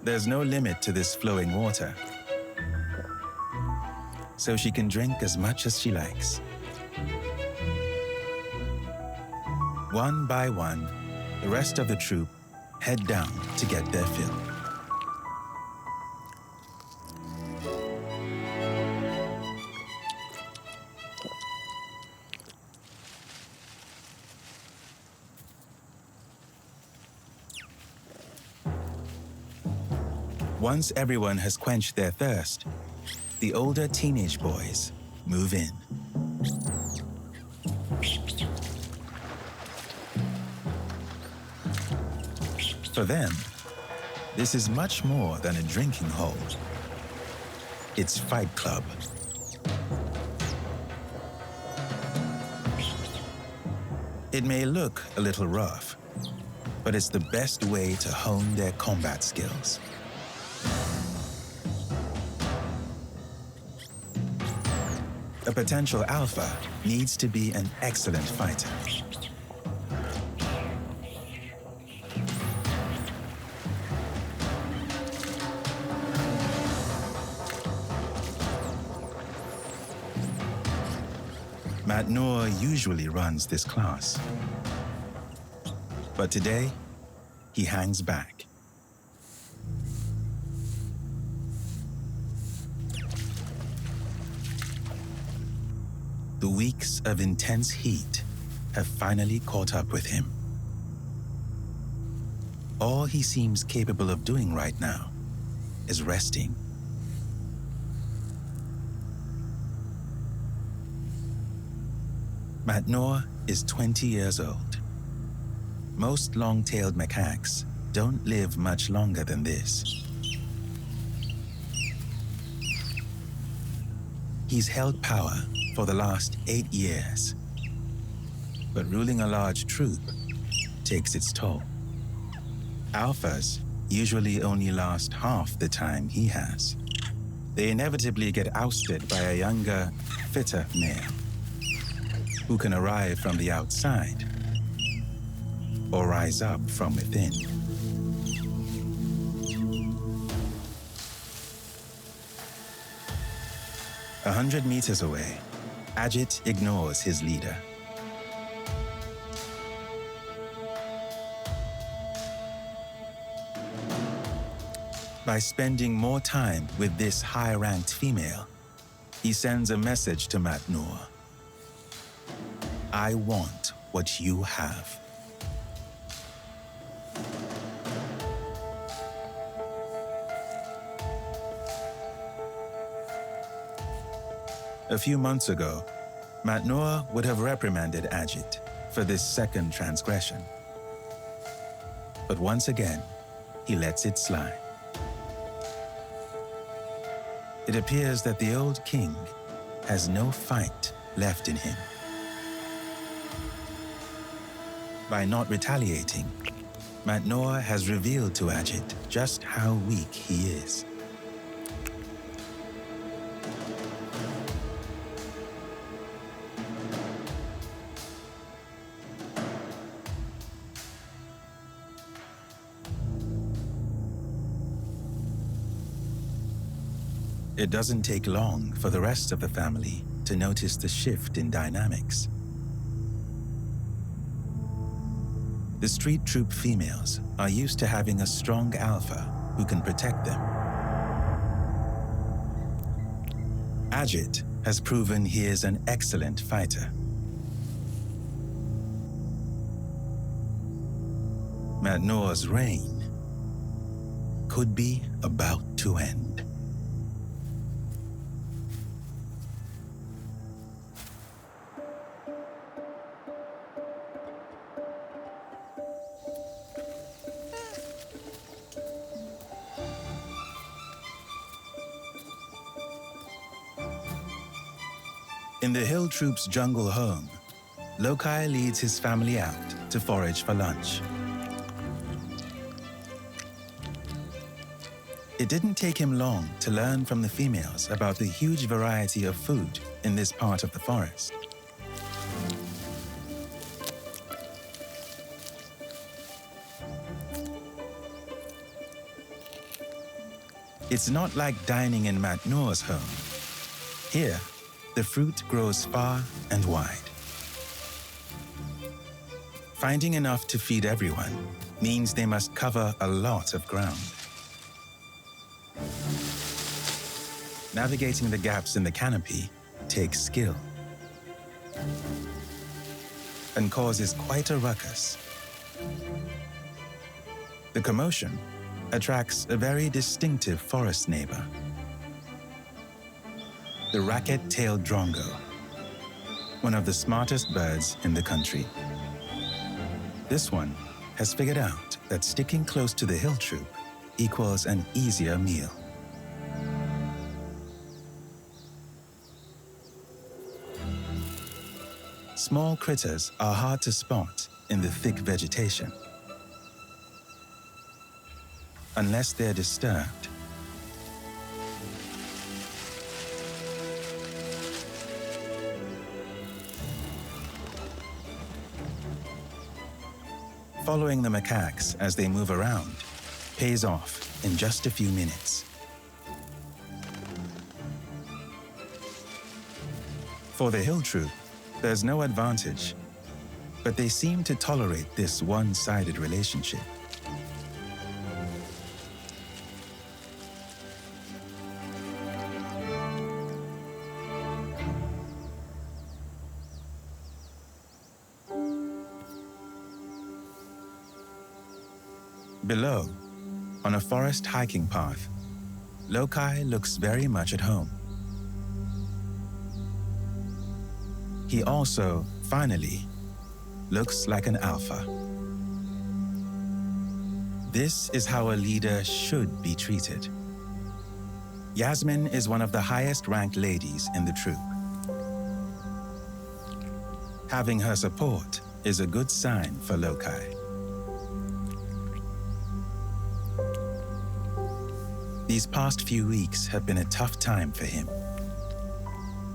There's no limit to this flowing water, so she can drink as much as she likes. One by one, the rest of the troop head down to get their fill. Once everyone has quenched their thirst, the older teenage boys move in. For them, this is much more than a drinking hole. It's Fight Club. It may look a little rough, but it's the best way to hone their combat skills. A potential alpha needs to be an excellent fighter. Matnoor usually runs this class, but today he hangs back. The weeks of intense heat have finally caught up with him. All he seems capable of doing right now is resting. Matnoor is 20 years old. Most long-tailed macaques don't live much longer than this. He's held power for the last 8 years, but ruling a large troop takes its toll. Alphas usually only last half the time he has. They inevitably get ousted by a younger, fitter male who can arrive from the outside or rise up from within. 100 meters away, Ajit ignores his leader. By spending more time with this high-ranked female, he sends a message to Matnoor. I want what you have. A few months ago, Matnoor would have reprimanded Ajit for this second transgression. But once again, he lets it slide. It appears that the old king has no fight left in him. By not retaliating, Matnoor has revealed to Ajit just how weak he is. It doesn't take long for the rest of the family to notice the shift in dynamics. The street troop females are used to having a strong alpha who can protect them. Ajit has proven he is an excellent fighter. Matnoor's reign could be about to end. In the hill troop's jungle home, Loci leads his family out to forage for lunch. It didn't take him long to learn from the females about the huge variety of food in this part of the forest. It's not like dining in Matnoor's home. Here, the fruit grows far and wide. Finding enough to feed everyone means they must cover a lot of ground. Navigating the gaps in the canopy takes skill and causes quite a ruckus. The commotion attracts a very distinctive forest neighbor, the racket-tailed drongo, one of the smartest birds in the country. This one has figured out that sticking close to the hill troop equals an easier meal. Small critters are hard to spot in the thick vegetation, unless they're disturbed. Following the macaques as they move around pays off in just a few minutes. For the hill troop, there's no advantage, but they seem to tolerate this one-sided relationship. Below, on a forest hiking path, Loci looks very much at home. He also, finally, looks like an alpha. This is how a leader should be treated. Yasmin is one of the highest-ranked ladies in the troop. Having her support is a good sign for Loci. These past few weeks have been a tough time for him.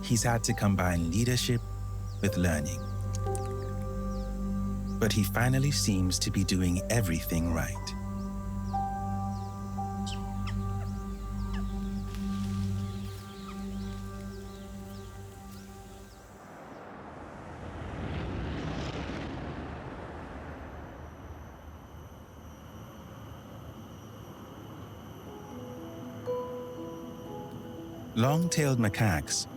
He's had to combine leadership with learning. But he finally seems to be doing everything right. Long-tailed macaques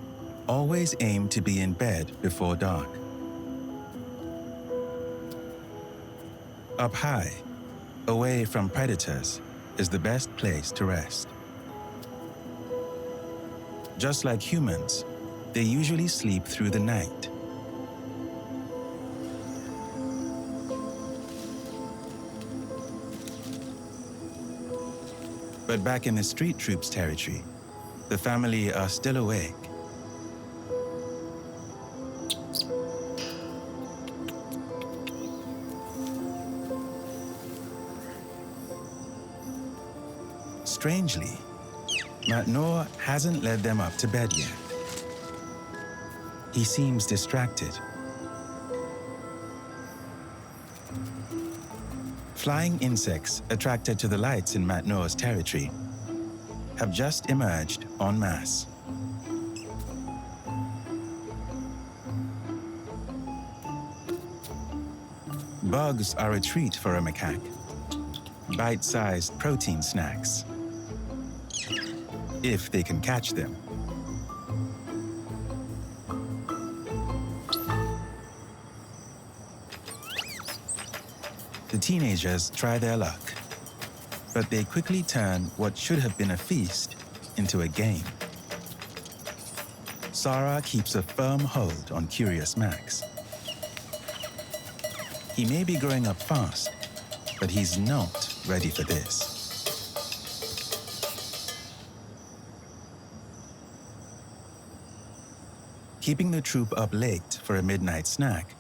always aim to be in bed before dark. Up high, away from predators, is the best place to rest. Just like humans, they usually sleep through the night. But back in the street troops' territory, the family are still awake. Strangely, Matnoor hasn't led them up to bed yet. He seems distracted. Flying insects attracted to the lights in Matnoor's territory have just emerged en masse. Bugs are a treat for a macaque. Bite-sized protein snacks, if they can catch them. The teenagers try their luck, but they quickly turn what should have been a feast into a game. Sara keeps a firm hold on curious Max. He may be growing up fast, but he's not ready for this. Keeping the troop up late for a midnight snack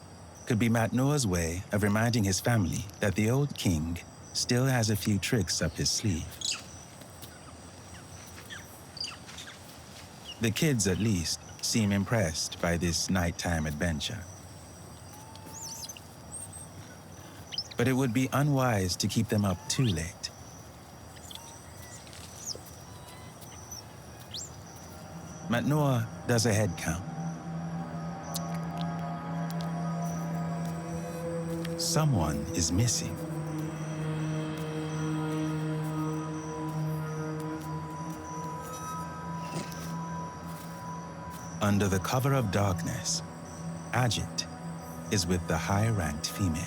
could be Matnoor's way of reminding his family that the old king still has a few tricks up his sleeve. The kids, at least, seem impressed by this nighttime adventure. But it would be unwise to keep them up too late. Matnoor does a head count. Someone is missing. Under the cover of darkness, Ajit is with the high-ranked female.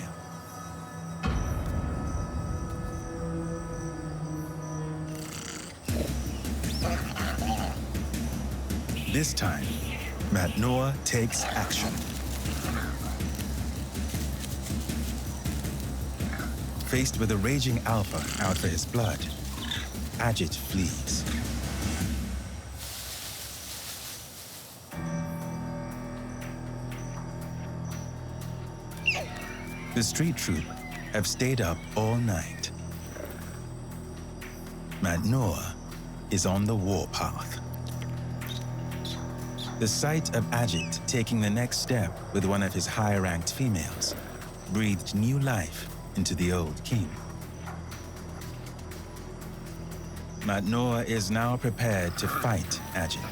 This time, Matnoor takes action. Faced with a raging alpha out for his blood, Ajit flees. The street troop have stayed up all night. Matnoor is on the warpath. The sight of Ajit taking the next step with one of his high-ranked females breathed new life into the old king. Matnoor is now prepared to fight Ajit.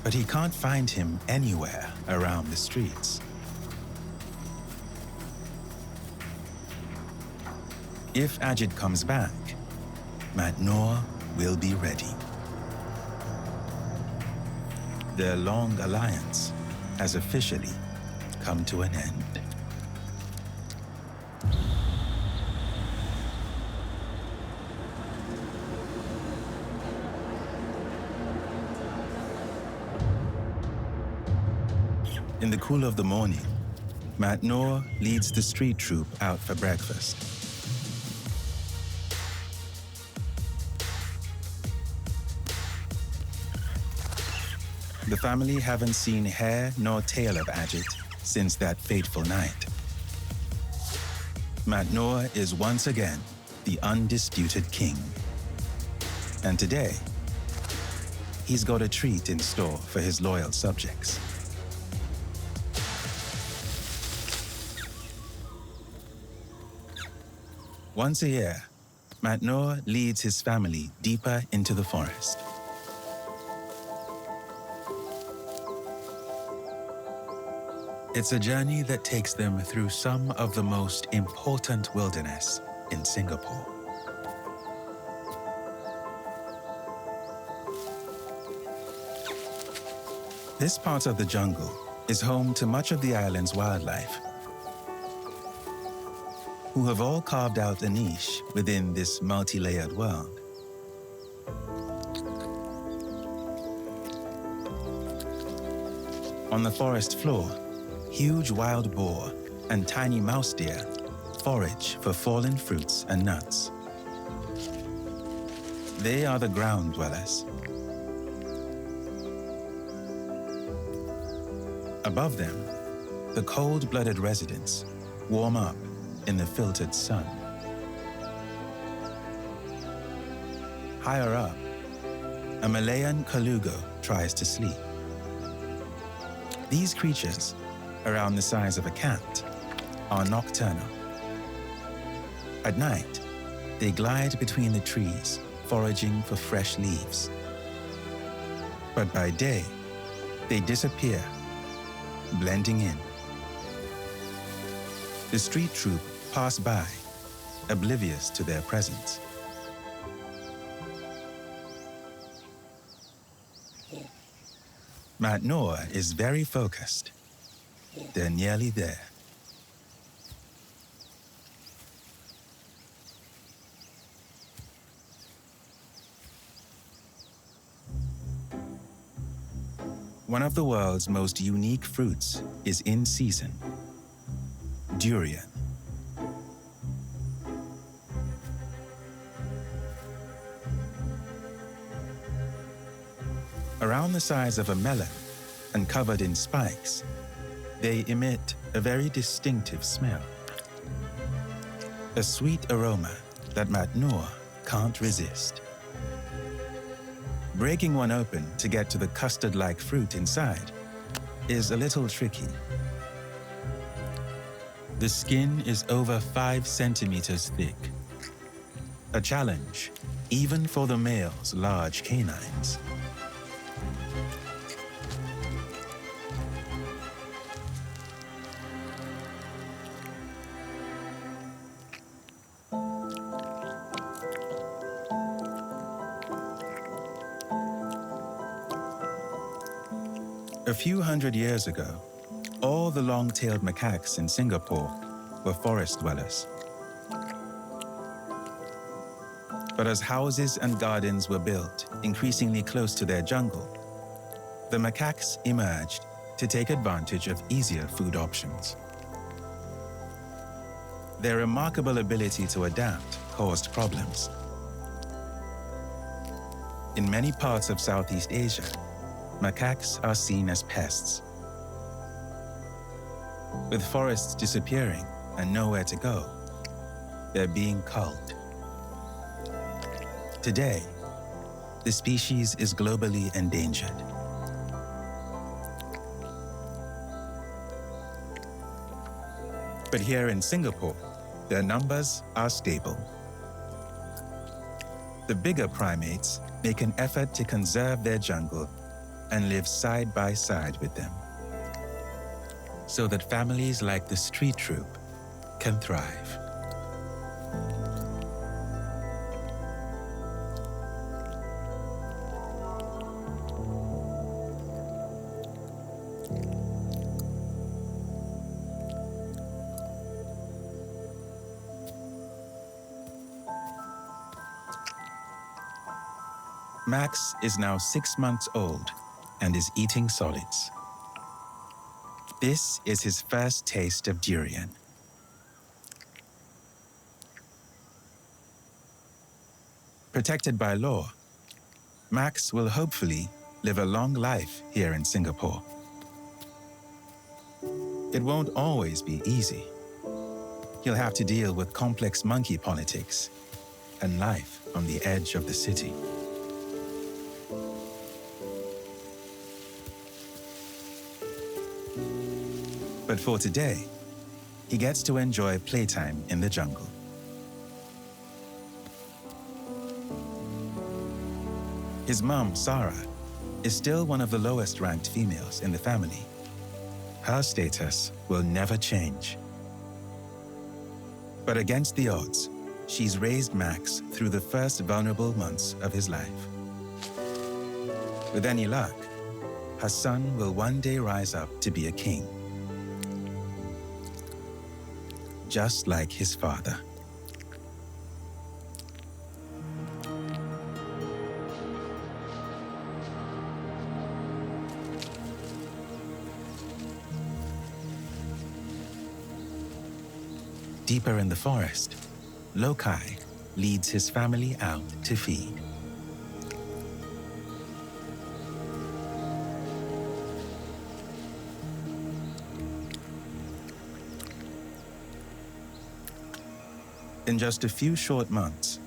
But he can't find him anywhere around the streets. If Ajit comes back, Matnoor will be ready. Their long alliance has officially come to an end. In the cool of the morning, Matnoor leads the street troop out for breakfast. The family haven't seen hair nor tail of Ajit since that fateful night. Matnoor is once again the undisputed king. And today, he's got a treat in store for his loyal subjects. Once a year, Matnoor leads his family deeper into the forest. It's a journey that takes them through some of the most important wilderness in Singapore. This part of the jungle is home to much of the island's wildlife, who have all carved out a niche within this multi-layered world. On the forest floor, huge wild boar and tiny mouse deer forage for fallen fruits and nuts. They are the ground dwellers. Above them, the cold-blooded residents warm up in the filtered sun. Higher up, a Malayan colugo tries to sleep. These creatures, around the size of a cat, are nocturnal. At night, they glide between the trees, foraging for fresh leaves. But by day, they disappear, blending in. The street troupe pass by, oblivious to their presence. Matnoor is very focused. They're nearly there. One of the world's most unique fruits is in season: durian. Around the size of a melon and covered in spikes, they emit a very distinctive smell. A sweet aroma that Matnoor can't resist. Breaking one open to get to the custard-like fruit inside is a little tricky. The skin is over 5 centimeters thick. A challenge, even for the male's large canines. A few hundred years ago, all the long-tailed macaques in Singapore were forest dwellers. But as houses and gardens were built increasingly close to their jungle, the macaques emerged to take advantage of easier food options. Their remarkable ability to adapt caused problems. In many parts of Southeast Asia, macaques are seen as pests. With forests disappearing and nowhere to go, they're being culled. Today, the species is globally endangered. But here in Singapore, their numbers are stable. The bigger primates make an effort to conserve their jungle and live side by side with them, so that families like the street troupe can thrive. Max is now 6 months old and is eating solids. This is his first taste of durian. Protected by law, Max will hopefully live a long life here in Singapore. It won't always be easy. He'll have to deal with complex monkey politics and life on the edge of the city. But for today, he gets to enjoy playtime in the jungle. His mom, Sara, is still one of the lowest ranked females in the family. Her status will never change. But against the odds, she's raised Max through the first vulnerable months of his life. With any luck, her son will one day rise up to be a king, just like his father. Deeper in the forest, Loci leads his family out to feed. In just a few short months,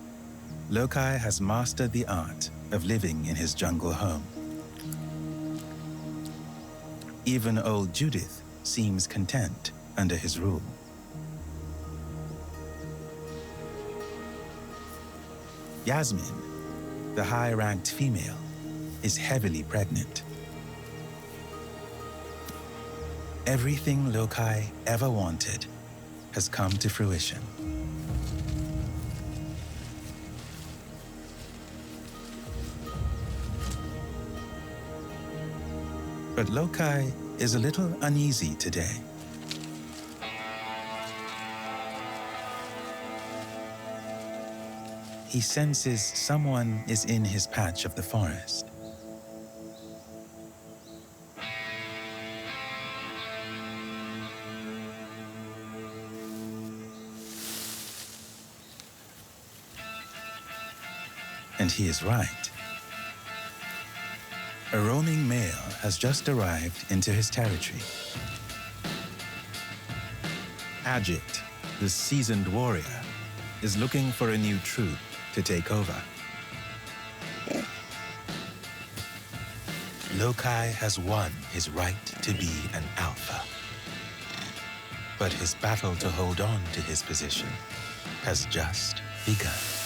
Loci has mastered the art of living in his jungle home. Even old Judith seems content under his rule. Yasmin, the high-ranked female, is heavily pregnant. Everything Loci ever wanted has come to fruition. But Loci is a little uneasy today. He senses someone is in his patch of the forest. And he is right. A roaming male has just arrived into his territory. Ajit, the seasoned warrior, is looking for a new troop to take over. Loci has won his right to be an alpha. But his battle to hold on to his position has just begun.